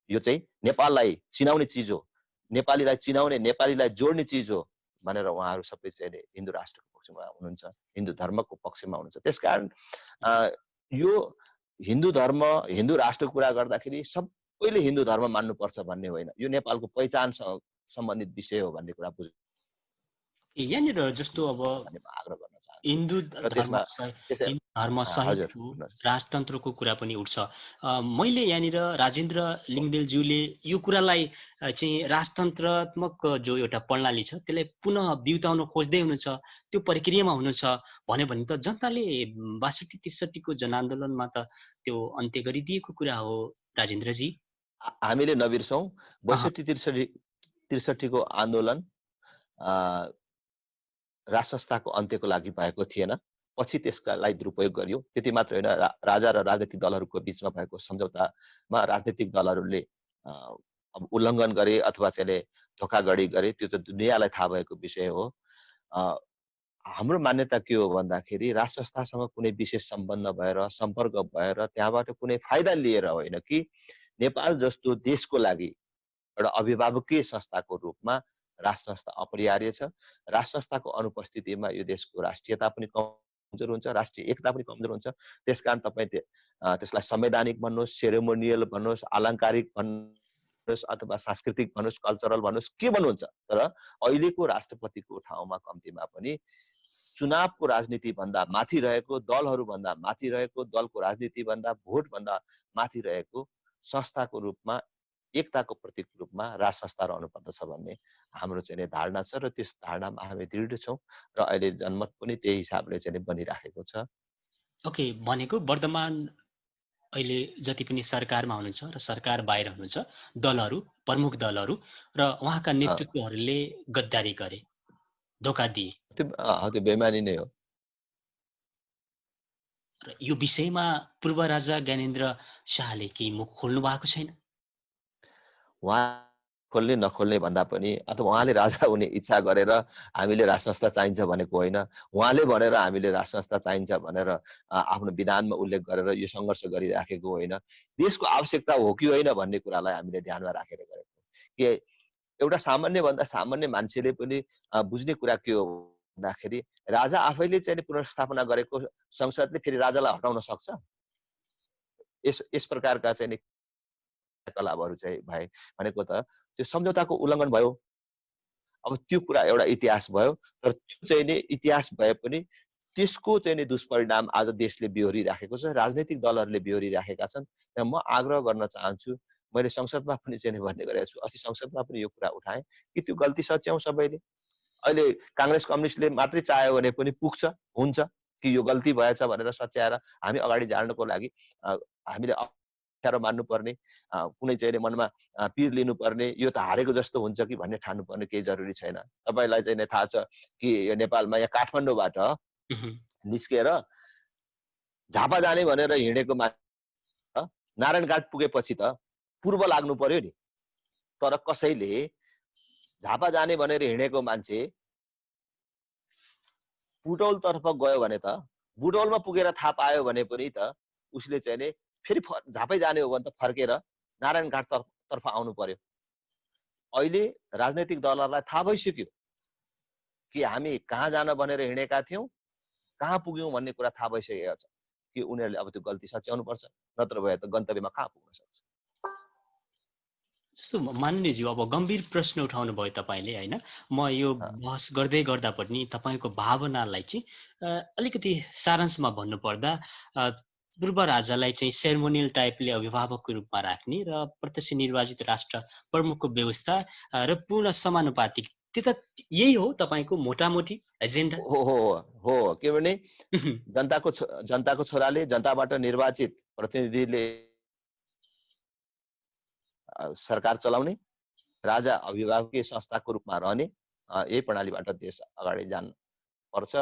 यो चाहिँ नेपाललाई चिनाउने चिज हो, नेपालीलाई चिनाउने, नेपालीलाई जोड्ने चिज हो भनेर उहाँहरू सबै चाहिँ हिन्दू राष्ट्रको पक्षमा हुनुहुन्छ, हिन्दू धर्मको पक्षमा हुनुहुन्छ। त्यसकारण यो हिन्दू धर्म, हिन्दू राष्ट्रको कुरा गर्दाखेरि सबैले हिन्दू धर्म मान्नुपर्छ भन्ने होइन, यो नेपालको पहिचानसँग सम्बन्धित विषय हो भन्ने कुरा बुझ्नु। यहाँनिर जस्तो अब आग्रह गर्न चाहन्छु। हिन्दू धर्म सहितको राजतन्त्रको कुरा पनि उठ्छ। मैले यहाँनिर राजेन्द्र लिङदेलज्यूले यो कुरालाई चाहिँ राजतन्त्रात्मक जो एउटा प्रणाली छ त्यसलाई पुनः बिउताउन खोज्दै हुनुहुन्छ, त्यो प्रक्रियामा हुनुहुन्छ भन्यो भने त जनताले 62-63 को जनआन्दोलनमा त त्यो अन्त्य गरिदिएको कुरा हो राजेन्द्रजी। हामीले नबिर्सौँ 62-63 को आन्दोलन राज संस्थाको अन्त्यको लागि भएको थिएन। पछि त्यसलाई दुरुपयोग गरियो। त्यति मात्र होइन, राजा र राजनीतिक दलहरूको बीचमा भएको सम्झौतामा राजनीतिक दलहरूले अब उल्लङ्घन गरे अथवा चाहिँ धोखाधडी गरे, त्यो त दुनियाँलाई थाहा भएको विषय हो। हाम्रो मान्यता के हो भन्दाखेरि राज संस्थासँग कुनै विशेष सम्बन्ध भएर सम्पर्क भएर त्यहाँबाट कुनै फाइदा लिएर होइन कि नेपाल जस्तो देशको लागि एउटा अभिभावकीय संस्थाको रूपमा राज संस्था अपरिहार्य छ। राज संस्थाको अनुपस्थितिमा यो देशको राष्ट्रियता पनि कमजोर हुन्छ, राष्ट्रिय एकता पनि कमजोर हुन्छ। त्यसकारण तपाईँ त्यसलाई संवैधानिक भन्नुहोस्, सेरेमोनियल भन्नुहोस्, आलङ्कारिक भन्नुहोस् अथवा सांस्कृतिक भन्नुहोस्, कल्चरल भन्नुहोस्, के भन्नुहुन्छ, तर अहिलेको राष्ट्रपतिको ठाउँमा कम्तीमा पनि चुनावको राजनीति भन्दा माथि रहेको, दलहरू भन्दा माथि रहेको, दलको राजनीति भन्दा भोट भन्दा माथि रहेको संस्थाको रूपमा, एकताको प्रतीक रूपमा राज संस्था रहनुपर्दछ भन्ने हाम्रो चाहिँ धारणा छ र त्यस धारणामा हामी दृढ छौँ र अहिले जनमत पनि त्यही हिसाबले चाहिँ बनिराखेको छ। ओके, भनेको वर्तमान अहिले जति पनि सरकारमा हुनुहुन्छ र सरकार बाहिर हुनुहुन्छ दलहरू, प्रमुख दलहरू र उहाँका नेतृत्वहरूले गद्दारी गरे, धोका दिए त्यो बेइमानी नै हो। र यो विषयमा पूर्व राजा ज्ञानेन्द्र शाहले केही मुख खोल्नु भएको छैन? उहाँ खोल्ने नखोल्ने भन्दा पनि अथवा उहाँले राजा हुने इच्छा गरेर हामीले राज संस्था चाहिन्छ भनेको होइन, उहाँले भनेर हामीले राज संस्था चाहिन्छ भनेर आफ्नो विधानमा उल्लेख गरेर यो सङ्घर्ष गरिराखेको होइन। देशको आवश्यकता हो कि होइन भन्ने कुरालाई हामीले ध्यानमा राखेर गरेको कि एउटा सामान्य भन्दा सामान्य मान्छेले पनि बुझ्ने कुरा के हो भन्दाखेरि राजा आफैले चाहिँ पुनर्स्थापना गरेको संसदले फेरि राजालाई हटाउन सक्छ? यस प्रकारका चाहिँ क्रियाकलापहरू चाहिँ भए भनेको त त्यो सम्झौताको उल्लङ्घन भयो। अब त्यो कुरा एउटा इतिहास भयो, तर त्यो चाहिँ नि इतिहास भए पनि त्यसको चाहिँ नि दुष्परिणाम आज देशले बिहोरिराखेको छ, राजनीतिक दलहरूले बिहोरिराखेका छन्। र म आग्रह गर्न चाहन्छु, मैले संसदमा पनि चाहिँ भन्ने गरेको छु, अस्ति संसदमा पनि यो कुरा उठाएँ कि त्यो गल्ती सच्याउँ सबैले। अहिले काङ्ग्रेस कम्युनिस्टले मात्रै चाह्यो भने पनि पुग्छ, हुन्छ कि यो गल्ती भएछ भनेर सच्याएर हामी अगाडि जानको लागि हामीले अप्ठ्यारो मान्नुपर्ने, कुनै चाहिँ मनमा पिर लिनुपर्ने, यो त हारेको जस्तो हुन्छ कि भन्ने ठान्नुपर्ने केही जरुरी छैन। तपाईँलाई चाहिँ थाहा छ कि यो नेपालमा यहाँ काठमाडौँबाट निस्केर झापा जाने भनेर हिँडेको मान्छे नारायणघाट पुगेपछि त पूर्व लाग्नु पर्यो नि, तर कसैले झापा जाने भनेर हिँडेको मान्छे बुटौलतर्फ गयो भने त बुटौलमा पुगेर थाहा पायो भने पनि त उसले चाहिँ नि फेरि झापै जाने हो भने त फर्केर नारायणघाट तर्फ आउनु पर्यो। अहिले राजनैतिक दलहरूलाई थाहा भइसक्यो कि हामी कहाँ जान भनेर हिँडेका थियौँ, कहाँ पुग्यौँ भन्ने कुरा थाहा भइसकेको छ कि उनीहरूले अब त्यो गल्ती सच्याउनु पर्छ, नत्र भए त गन्तव्यमा कहाँ पुग्न सक्छ। जस्तो माननीयज्यू अब गम्भीर प्रश्न उठाउनु भयो तपाईँले होइन, म यो बहस गर्दै गर्दा पनि तपाईँको भावनालाई चाहिँ अलिकति सारांशमा भन्नुपर्दा पूर्व राजालाई चाहिँ सेरेमोनियल टाइपले अभिभावकको रूपमा राख्ने र प्रत्यक्ष निर्वाचित राष्ट्र प्रमुखको व्यवस्था र पूर्ण समानुपातिक, त्यो त यही हो तपाईँको मोटामोटी एजेन्डा? हो किनभने जनताको छोराले जनताबाट निर्वाचित प्रतिनिधिले सरकार चलाउने, राजा अभिभावकीय संस्थाको रूपमा रहने, यही प्रणालीबाट देश अगाडि जान पर्छ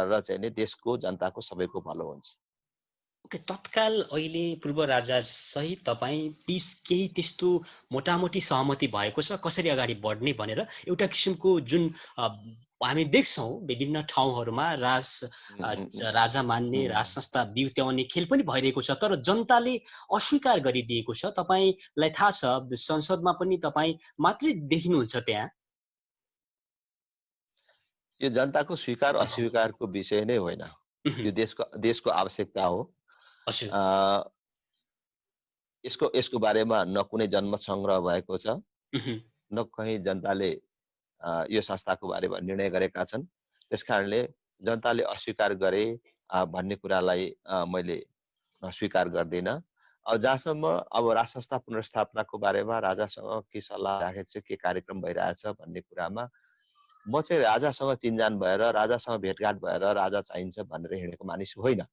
र चाहिँ नि देशको जनताको सबैको भलो हुन्छ। ओके, तत्काल अहिले पूर्व राजा सहित तपाईँ बिच केही त्यस्तो मोटामोटी सहमति भएको छ कसरी अगाडि बढ्ने भनेर? एउटा किसिमको जुन हामी देख्छौँ विभिन्न ठाउँहरूमा राजा मान्ने, राज संस्था बिउत्याउने खेल पनि भइरहेको छ, तर जनताले अस्वीकार गरिदिएको छ। तपाईँलाई थाहा छ संसदमा पनि तपाईँ मात्रै देखिनुहुन्छ त्यहाँ। यो जनताको स्वीकार अस्वीकारको विषय नै होइन, यो देशको आवश्यकता हो। यसको बारेमा न कुनै जनमत संग्रह भएको छ, न कहीँ जनताले यो संस्थाको बारेमा निर्णय गरेका छन्। त्यसकारणले जनताले अस्वीकार गरे भन्ने कुरालाई मैले स्वीकार गर्दिनँ। जहाँसम्म अब राज संस्था पुनर्स्थापनाको बारेमा राजासँग के सल्लाह राखेको छ, के कार्यक्रम भइरहेछ भन्ने कुरामा म चाहिँ राजासँग चिनजान भएर, राजासँग भेटघाट भएर राजा चाहिन्छ भनेर हिँडेको मानिस होइन।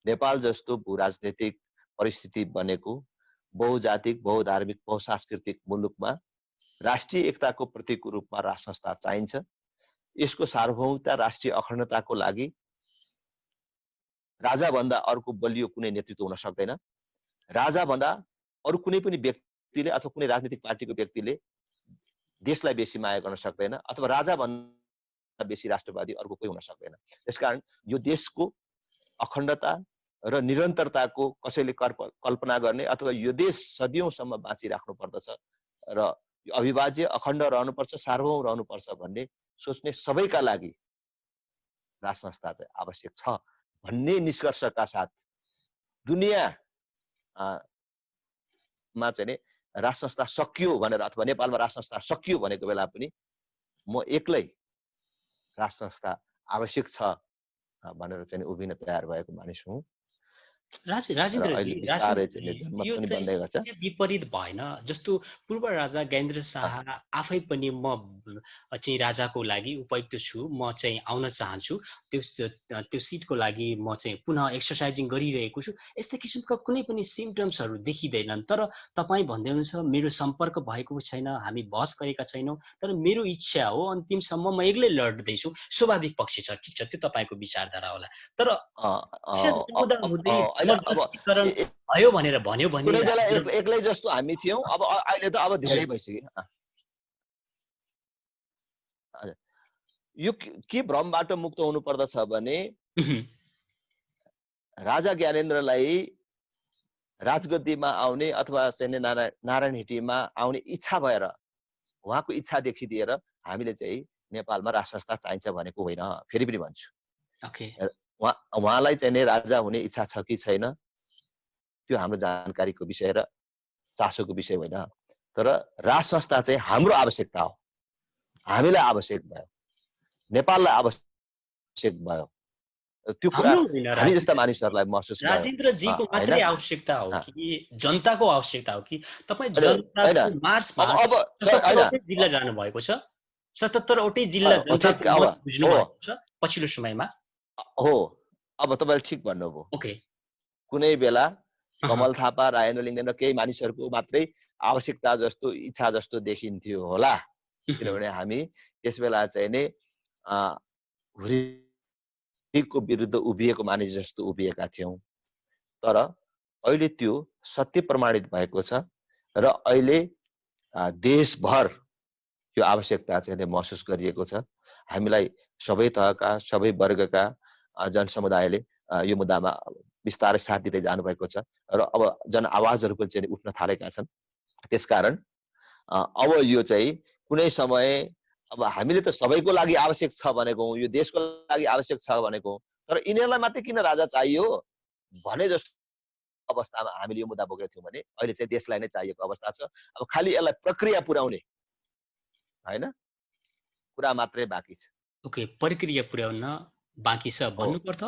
नेपाल जस्तो भू-राजनीतिक परिस्थिति बनेको बहुजातिक, बहुधार्मिक, बहुसांस्कृतिक मुलुकमा राष्ट्रिय एकताको प्रतीकको रूपमा राज संस्था चाहिन्छ। यसको सार्वभौमिकता, राष्ट्रिय अखण्डताको लागि राजाभन्दा अर्को बलियो कुनै नेतृत्व हुन सक्दैन। राजाभन्दा अरू कुनै पनि व्यक्तिले अथवा कुनै राजनीतिक पार्टीको व्यक्तिले देशलाई बेसी माया गर्न सक्दैन, अथवा राजाभन्दा बेसी राष्ट्रवादी अर्को कोही हुन सक्दैन। त्यसकारण यो देशको अखण्डता र निरन्तरताको कसैले कल्पना गर्ने अथवा यो देश सदियौंसम्म बाँचिराख्नु पर्दछ र यो अविभाज्य अखण्ड रहनुपर्छ, सार्वभौम रहनुपर्छ भन्ने सोच्ने सबैका लागि राज संस्था चाहिँ आवश्यक छ भन्ने निष्कर्षका साथ दुनियाँ मा चाहिँ राज संस्था सकियो भनेर अथवा नेपालमा राज संस्था सकियो भनेको बेला पनि म एक्लै राज संस्था आवश्यक छ भनेर चाहिँ उभिन तयार भएको मानिस हुँ। राजेन्द्रजी, यो चाहिँ विपरीत भएन? जस्तो पूर्व राजा ज्ञानेन्द्र शाह आफै पनि म चाहिँ राजाको लागि उपयुक्त छु, म चाहिँ आउन चाहन्छु, त्यो सिटको लागि म चाहिँ पुनः एक्सर्साइजिङ गरिरहेको छु, यस्तै किसिमका कुनै पनि सिम्पटम्सहरू देखिँदैनन्। तर तपाईँ भन्दै हुनुहुन्छ मेरो सम्पर्क भएको छैन, हामी बहस गरेका छैनौँ, तर मेरो इच्छा हो अन्तिमसम्म म एक्लै लड्दैछु। स्वाभाविक पक्ष छ, ठिक छ, त्यो तपाईँको विचारधारा होला। तर भयो भनेर भन्यो भने कुनै बेला एक्लै जस्तो हामी थियौं, अब अहिले त अब धेरै भइसक्यो। यो के भ्रमबाट मुक्त हुनु पर्दछ भने राजा ज्ञानेन्द्रलाई राजगद्दीमा आउने अथवा सेने नारायण हिटीमा आउने इच्छा भएर उहाँको इच्छा देखिदिएर हामीले चाहिँ नेपालमा राज संस्था चाहिन्छ भनेको होइन। फेरि पनि भन्छु, उहाँलाई चाहिँ राजा हुने इच्छा छ कि छैन त्यो हाम्रो जानकारीको विषय र चासोको विषय होइन। तर राज संस्था चाहिँ हाम्रो आवश्यकता हो, हामीलाई आवश्यक भयो, नेपाललाई आवश्यक भयो। त्यो कुरा हामी जस्ता मानिसहरूलाई महसुस भयो। राजेन्द्रजीको मात्रै आवश्यकता हो कि जनताको आवश्यकता हो कि? तपाईँ जनताको मासमा 77 जिल्ला जानु भएको छ, 77 वटै जिल्ला जनताको मत बुझ्नु भएको छ पछिल्लो समयमा। हो, अब तपाईले ठिक भन्नुभयो। ओके, कुनै बेला कमल थापा, राजेन्द्र लिङ्गदेन र केही मानिसहरूको मात्रै आवश्यकता जस्तो इच्छा जस्तो देखिन्थ्यो होला, किनभने हामी त्यसबेला चाहिँ नै को विरुद्ध उभिएको मानिस जस्तो उभिएका थियौं। तर अहिले त्यो सत्य प्रमाणित भएको छ र अहिले देशभर यो आवश्यकता चाहिँ महसुस गरिएको छ। हामीलाई सबै तहका सबै वर्गका जनसमुदायले यो मुद्दामा विस्तारै साथ दिँदै जानुभएको छ र अब जनआवाजहरू पनि चाहिँ उठ्न थालेका छन्। त्यसकारण अब यो चाहिँ कुनै समय अब हामीले त सबैको लागि आवश्यक छ भनेको, यो देशको लागि आवश्यक छ भनेको, तर यिनीहरूलाई मात्रै किन राजा चाहियो भने जस्तो अवस्थामा हामीले यो मुद्दा बोकेका थियौँ भने अहिले चाहिँ देशलाई नै चाहिएको अवस्था छ। अब खालि यसलाई प्रक्रिया पुर्याउने हैन, कुरा मात्रै बाँकी छ। ओके, प्रक्रिया पुर्याउन बाँकी छ भन्नु पर्छ,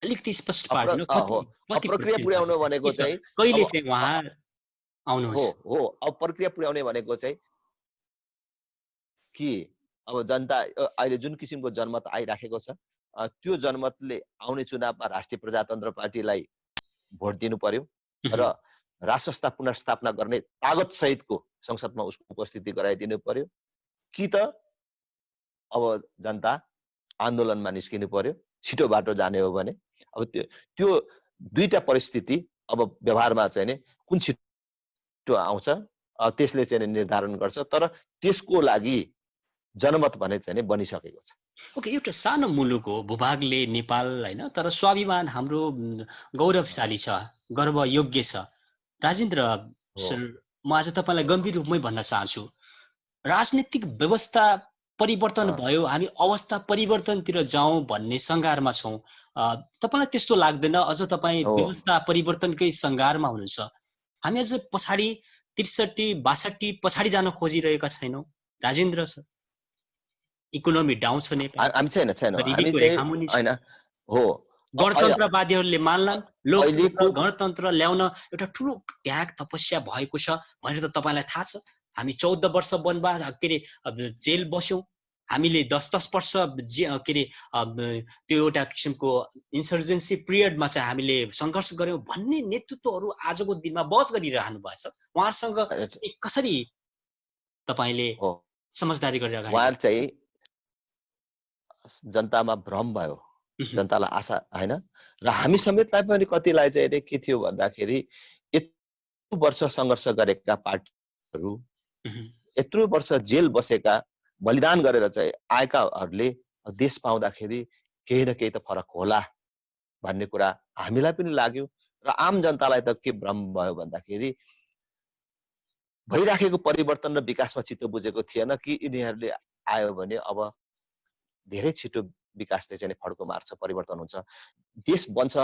अलिकति स्पष्ट पार्नु। प्रक्रिया पुर्याउनु भनेको चाहिँ कहिले चाहिँ उहाँ आउनुहुन्छ? हो, अब प्रक्रिया पुर्याउने भनेको चाहिँ कि अब जनता अहिले जुन किसिमको जनमत आइराखेको छ, त्यो जनमतले आउने चुनावमा राष्ट्रिय प्रजातन्त्र पार्टीलाई भोट दिनु पर्यो र राज संस्था पुनर्स्थापना गर्ने तागत सहितको संसदमा उसको उपस्थिति गराइदिनु पर्यो, कि त अब जनता आन्दोलनमा निस्किनु पर्यो, छिटो बाटो जाने हो भने। अब त्यो दुईटा परिस्थिति अब व्यवहारमा चाहिँ नि कुन छिटो आउँछ त्यसले चाहिँ निर्धारण गर्छ। तर त्यसको लागि जनमत भने चाहिँ बनिसकेको छ। ओके, एउटा सानो मुलुक हो, भूभागले नेपाल हैन, तर स्वाभिमान हाम्रो गौरवशाली छ, गर्वयोग्य छ। राजेन्द्र सर, म आज तपाईलाई गम्भीर रूपमै भन्न चाहन्छु, राजनीतिक व्यवस्था परिवर्तन भयो, हामी अवस्था परिवर्तनतिर जाउँ भन्ने सङ्घारमा छौँ। तपाईलाई त्यस्तो लाग्दैन? अझ तपाईँ व्यवस्था परिवर्तनकै सङ्घारमा हुनुहुन्छ। हामी अझ पछाडि 63-62 पछाडि जान खोजिरहेका छैनौँ राजेन्द्र सर? इकोनोमी डाउन छ नेपाल, हामी छैन, हामी चाहिँ हैन हो। गणतन्त्रवादीहरूले मान्लान् लोकतन्त्र गणतन्त्र ल्याउन एउटा ठुलो त्याग तपस्या भएको छ भनेर त तपाईलाई थाहा छ। हामी 14 वर्ष वनवास के अरे जेल बस्यौं, हामीले 10-10 वर्ष के अरे त्यो एउटा किसिमको इन्सर्जेन्सी पिरियडमा चाहिँ हामीले सङ्घर्ष गर्यौं भन्ने नेतृत्वहरू आजको दिनमा बहस गरिरहनु भएको छ। उहाँहरूसँग कसरी तपाईले समझदारी गरेर अगाडि? उहाँ चाहिँ जनतामा भ्रम भयो, जनतालाई आशा हैन, र हामी समेतलाई पनि कतिलाई चाहिँ के थियो भन्दाखेरि यत्रो वर्ष सङ्घर्ष गरेका पार्टीहरू, यत्रो वर्ष जेल बसेका, बलिदान गरेर चाहिँ आएकाहरूले देश पाउँदाखेरि केही न केही त फरक होला भन्ने कुरा हामीलाई पनि लाग्यो र आम जनतालाई त के भ्रम भयो भन्दाखेरि भइराखेको परिवर्तन र विकासमा चित्त बुझेको थिएन कि यिनीहरूले आयो भने अब धेरै छिटो विकासले चाहिँ फड्को मार्छ, परिवर्तन हुन्छ, देश बन्छ,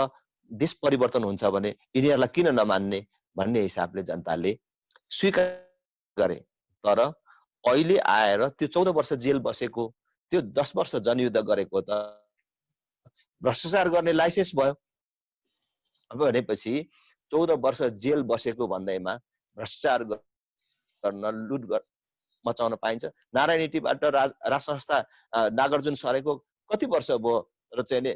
देश परिवर्तन हुन्छ भने यिनीहरूलाई किन नमान्ने भन्ने हिसाबले जनताले स्वीकार गरे। तर अहिले आएर त्यो 14 वर्ष जेल बसेको, त्यो 10 वर्ष जनयुद्ध गरेको त भ्रष्टाचार गर्ने लाइसेन्स भयो। अब भनेपछि 14 वर्ष जेल बसेको भन्दैमा भ्रष्टाचार गर्न, लुट मचाउन पाइन्छ। नारायण हिटीबाट राज संस्था नागार्जुन सरेको कति वर्ष भयो र चाहिँ नि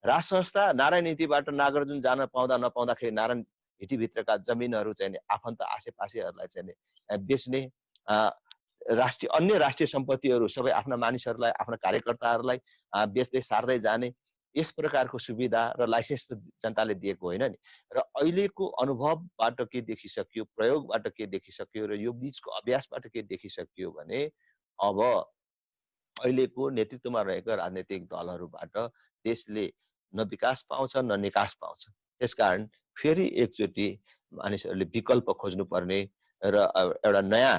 राज संस्था नारायण हिटीबाट नागार्जुन जान पाउँदा नपाउँदाखेरि नारायण हिटीभित्रका जमिनहरू चाहिँ आफन्त आसेपासेहरूलाई चाहिँ बेच्ने, अन्य राष्ट्रिय सम्पत्तिहरू सबै आफ्ना मानिसहरूलाई, आफ्ना कार्यकर्ताहरूलाई बेच्दै सार्दै जाने, यस प्रकारको सुविधा र लाइसेन्स त जनताले दिएको होइन नि। र अहिलेको अनुभवबाट के देखिसक्यो, प्रयोगबाट के देखिसक्यो र यो बीचको अभ्यासबाट के देखिसक्यो भने अब अहिलेको नेतृत्वमा रहेका राजनीतिक दलहरूबाट देशले न विकास पाउँछ न निकास पाउँछ। त्यसकारण फेरि एकचोटि मानिसहरूले विकल्प खोज्नुपर्ने र एउटा नयाँ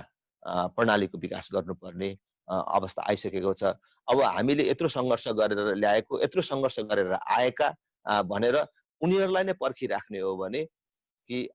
प्रणालीको विकास गर्नुपर्ने अवस्था आइसकेको छ। अब हामीले यत्रो सङ्घर्ष गरेर ल्याएको, यत्रो सङ्घर्ष गरेर आएका भनेर उनीहरूलाई नै पर्खिराख्ने हो भने कि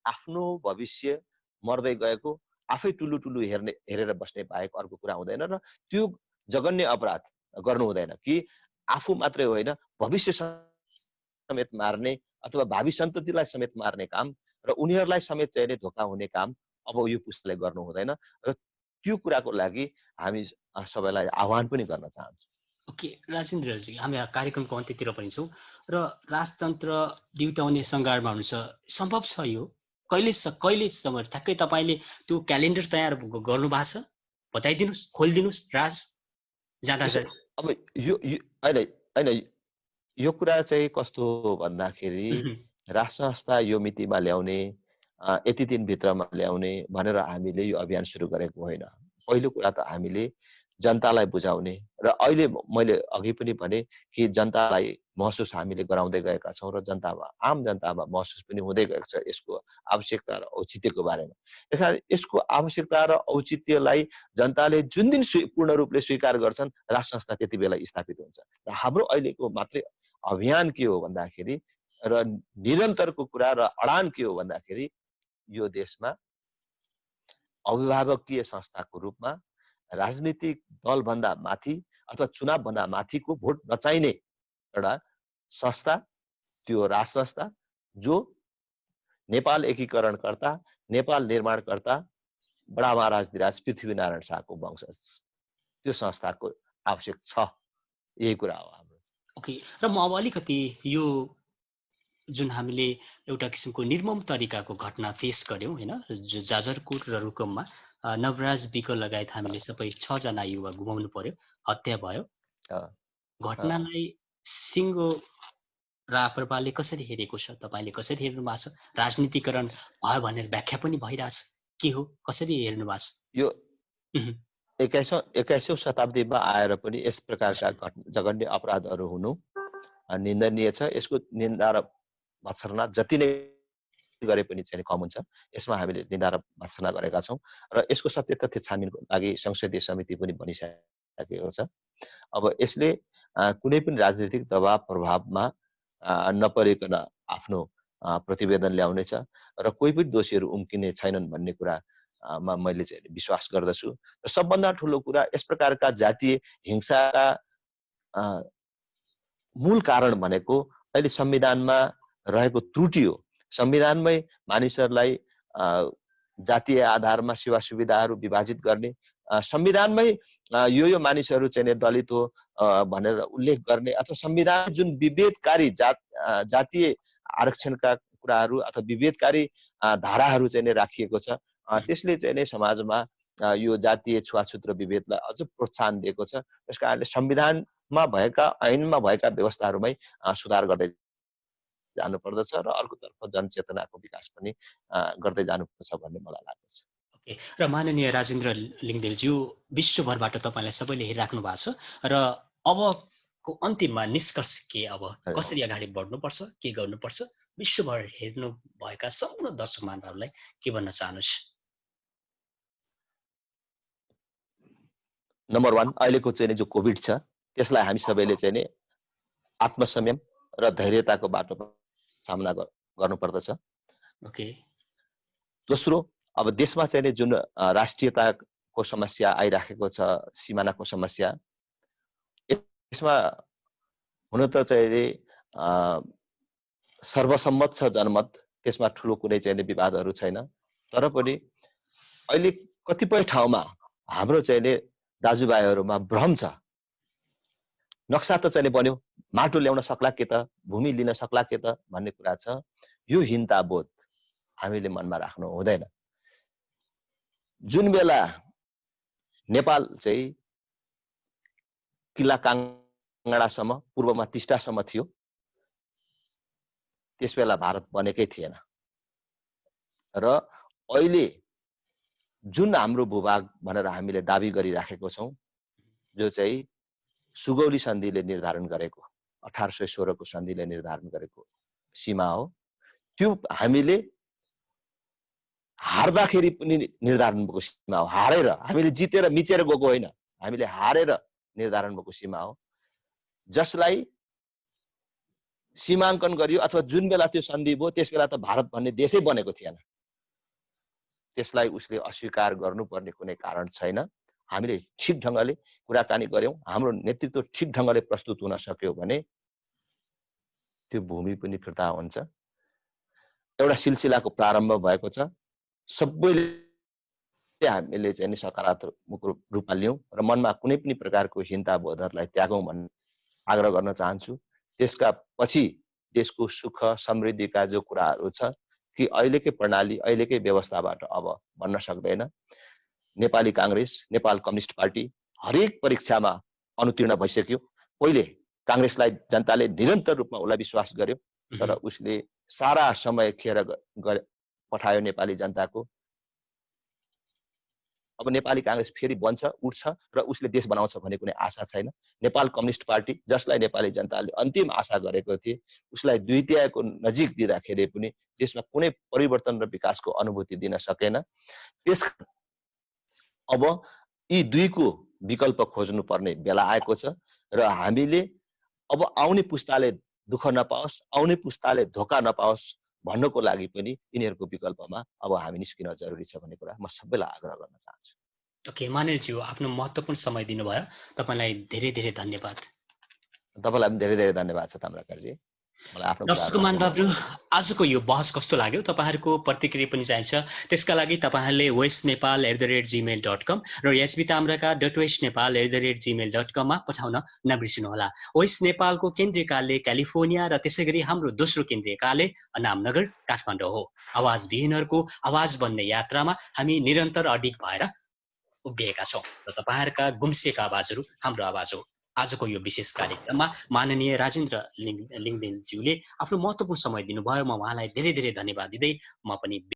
आफ्नो भविष्य मर्दै गएको आफै टुलु टुलु हेरेर बस्ने बाहेक अर्को कुरा हुँदैन। र त्यो जघन्य अपराध गर्नु हुँदैन कि आफू मात्रै होइन भविष्य समेत मार्ने अथवा भावी सन्ततिलाई समेत मार्ने काम र उनीहरूलाई समेत चाहिँ धोका हुने काम अब यो पुस्ताले गर्नु हुँदैन। र त्यो कुराको लागि हामी सबैलाई आह्वान पनि गर्न चाहन्छौँ। ओके राजेन्द्रजी, हामी कार्यक्रमको अन्त्यतिर पनि छौँ र राजतन्त्र दिउताउने सङ्घारमा हुनुहुन्छ, सम्भव छ यो? कहिलेसम्म ठ्याक्कै तपाईँले त्यो क्यालेन्डर तयार गर्नु भएको छ? बताइदिनुहोस्, खोलिदिनुहोस् राज जाँदा जाँदा। अब यो होइन यो कुरा चाहिँ कस्तो हो भन्दाखेरि राज संस्था यो मितिमा ल्याउने, यति दिनभित्रमा ल्याउने भनेर हामीले यो अभियान सुरु गरेको होइन। पहिलो कुरा त हामीले जनतालाई बुझाउने र अहिले मैले अघि पनि भने कि जनतालाई महसुस हामीले गराउँदै गएका छौँ र जनतामा, आम जनतामा महसुस पनि हुँदै गएको छ यसको आवश्यकता र औचित्यको बारेमा। त्यसकारण यसको आवश्यकता र औचित्यलाई जनताले जुन दिन पूर्ण रूपले स्वीकार गर्छन् राज संस्था त्यति बेला स्थापित हुन्छ। र हाम्रो अहिलेको मात्रै अभियान के हो भन्दाखेरि र निरन्तरको कुरा र अडान के हो भन्दाखेरि यो देशमा अभिभावकीय संस्थाको रूपमा राजनीतिक दलभन्दा माथि अथवा चुनावभन्दा माथिको भोट नचाहिने एउटा संस्था, त्यो राज संस्था जो नेपाल एकीकरणकर्ता, नेपाल निर्माणकर्ता बडा महाराज पृथ्वीनारायण शाहको वंशज, त्यो संस्थाको आवश्यक छ। यही कुरा हो हाम्रो। ओके, र म अब अलिकति यो जुन हामीले एउटा किसिमको निर्मम तरिकाको घटना फेस गर्यौँ होइन, जो जाजरकोट र रुकुममा नवराज विक लगायत हामीले सबै 6 जना युवा गुमाउनु पर्यो, हत्या भयो। घटनालाई सिङ्गो राप्रपाले कसरी हेरेको छ, तपाईँले कसरी हेर्नु भएको छ? राजनीतिकरण भयो भनेर व्याख्या पनि भइरहेछ, के हो, कसरी हेर्नु भएको छ? यो 21औं शताब्दीमा आएर पनि यस प्रकारका जघन्य अपराधहरू हुनु निन्दनीय छ। यसको निन्दा र भत्सना जति नै गरे पनि चाहिँ कम हुन्छ। यसमा हामीले निन्दा र भत्सना गरेका छौँ र यसको सत्य तथ्य छानबिनको लागि संसदीय समिति पनि बनिसकेको छ। अब यसले कुनै पनि राजनीतिक दबाव प्रभावमा नपरिकन आफ्नो प्रतिवेदन ल्याउनेछ र कोही पनि दोषीहरू उम्किने छैनन् भन्ने कुरा मैले चाहिँ विश्वास गर्दछु। र सबभन्दा ठुलो कुरा यस प्रकारका जातीय हिंसाका मूल कारण भनेको अहिले संविधानमा रहेको त्रुटि हो। संविधानमै मानिसहरूलाई जातीय आधारमा सेवा सुविधाहरू विभाजित गर्ने, संविधानमै यो मानिसहरू चाहिँ दलित हो भनेर उल्लेख गर्ने अथवा संविधान जुन विभेदकारी जातीय आरक्षणका कुराहरू अथवा विभेदकारी धाराहरू चाहिँ राखिएको छ, त्यसले चाहिँ समाजमा यो जातीय छुवाछुत र विभेदलाई अझ प्रोत्साहन दिएको छ। त्यसकारणले संविधानमा भएका, ऐनमा भएका व्यवस्थाहरूमै सुधार गर्दै जानु पर्दछ र अर्कोतर्फ जनचेतनाको विकास पनि गर्दै जानुपर्छ भन्ने मलाई लाग्दछ। ओके, र माननीय राजेन्द्र लिङ्गदेवज्यू, विश्वभरबाट तपाईँलाई सबैले हेरिराख्नु भएको छ र अबको अन्तिममा निष्कर्ष के? अब कसरी अगाडि बढ्नुपर्छ, के गर्नुपर्छ, विश्वभर हेर्नु भएका सम्पूर्ण दर्शक महानुभावलाई के भन्न चाहनुहोस्? नम्बर 1 अहिलेको चाहिँ जो कोभिड छ त्यसलाई हामी सबैले चाहिँ नि आत्मसंयम र धैर्यताको बाटोमा सामना गर्नुपर्दछ। ओके। दोस्रो, अब देशमा चाहिँ नि जुन राष्ट्रियताको समस्या आइराखेको छ, सीमानाको समस्या, यसमा हुन त चाहिँ नि सर्वसम्मत छ जनमत, त्यसमा ठुलो कुनै चाहिँ विवादहरू छैन। तर पनि अहिले कतिपय ठाउँमा हाम्रो चाहिँ नि दाजुभाइहरूमा भ्रम छ। नक्सा त चाहिँ बन्यो, माटो ल्याउन सक्ला के त, भूमि लिन सक्ला के त भन्ने कुरा छ। यो हीनताबोध हामीले मनमा राख्नु हुँदैन। जुन बेला नेपाल चाहिँ किल्ला काङ्गडासम्म, पूर्वमा टिस्टासम्म थियो, त्यस बेला भारत बनेकै थिएन। र अहिले जुन हाम्रो भूभाग भनेर हामीले दाबी गरिराखेको छौं, जो चाहिँ सुगौली सन्धिले निर्धारण गरेको, 1816 को सन्धिले निर्धारण गरेको सीमा हो, त्यो हामीले हार्दाखेरि पनि निर्धारण भएको सीमा हो। हारेर, हामीले जितेर मिचेर गएको होइन, हामीले हारेर निर्धारण भएको सीमा हो, जसलाई सीमाङ्कन गरियो अथवा जुन बेला त्यो सन्धि भयो त्यस बेला त भारत भन्ने देशै बनेको थिएन। त्यसलाई उसले अस्वीकार गर्नुपर्ने कुनै कारण छैन। हामीले ठिक ढंगले कुराकानी गर्यौं, हाम्रो नेतृत्व ठिक ढंगले प्रस्तुत हुन सक्यो भने त्यो भूमि पनि फिर्ता हुन्छ। एउटा सिलसिलाको प्रारम्भ भएको छ। सबैले हामीले चाहिँ नि सकारात्मक रूपमा लियौं र मनमा कुनै पनि प्रकारको हीनताबोधहरूलाई त्यागौं भन्ने आग्रह गर्न चाहन्छु। त्यसका पछि देशको सुख समृद्धिका जो कुराहरू छ कि अहिलेकै प्रणाली, अहिलेकै व्यवस्थाबाट अब बन्न सक्दैन। नेपाली कांग्रेस, नेपाल कम्युनिस्ट पार्टी हरेक परीक्षामा अनुतीर्ण भइसक्यो। पहिले कांग्रेसलाई जनताले निरन्तर रूपमा उसलाई विश्वास गर्यो, तर उसले सारा समय खेर पठायो नेपाली जनताको। अब नेपाली कांग्रेस फेरि बन्छ, उठ्छ र उसले देश बनाउँछ भन्ने कुनै आशा छैन। नेपाल कम्युनिस्ट पार्टी जसलाई नेपाली जनताले अन्तिम आशा गरेको थिए, उसलाई द्वितीयको नजिक दिँदाखेरि पनि देशमा कुनै परिवर्तन र विकासको अनुभूति दिन सकेन। त्यस अब यी दुईको विकल्प खोज्नु पर्ने बेला आएको छ र हामीले अब आउने पुस्ताले दुःख नपाओस्, आउने पुस्ताले धोका नपाओस् भन्नको लागि पनि यिनीहरूको विकल्पमा अब हामी निस्किन जरुरी छ भन्ने कुरा म सबैलाई आग्रह गर्न चाहन्छु। ओके, मानिरज्यू, आफ्नो महत्त्वपूर्ण समय दिनुभयो, तपाईलाई धेरै धेरै धन्यवाद। तपाईलाई पनि धेरै धेरै धन्यवाद छ ताम्राकारजी। दर्शक महानुभावहरु, आजको यो बहस कस्तो लाग्यो तपाईहरुको प्रतिक्रिया पनि चाहिन्छ। त्यसका लागि तपाईहरुले voicnepal@gmail.com र hbtamraka.westnepal@gmail.com मा पठाउन नबिर्सनुहोला। वोइस नेपालको केन्द्रीय कार्यालय क्यालिफोर्निया र त्यसैगरी हाम्रो दोस्रो केन्द्रीय कार्यालय अनामनगर काठमाडौँ हो। आवाज विहीनहरुको आवाज बन्ने यात्रामा हामी निरन्तर अडिग भएर उभिएका छौं र तपाईहरुका गुम्सिएका आवाजहरु हाम्रो आवाज हो। आजको यो विशेष कार्यक्रममा माननीय राजेन्द्र लिङदेनज्यूले आफ्नो महत्त्वपूर्ण समय दिनुभयो। म उहाँलाई धेरै धेरै धन्यवाद दिँदै म पनि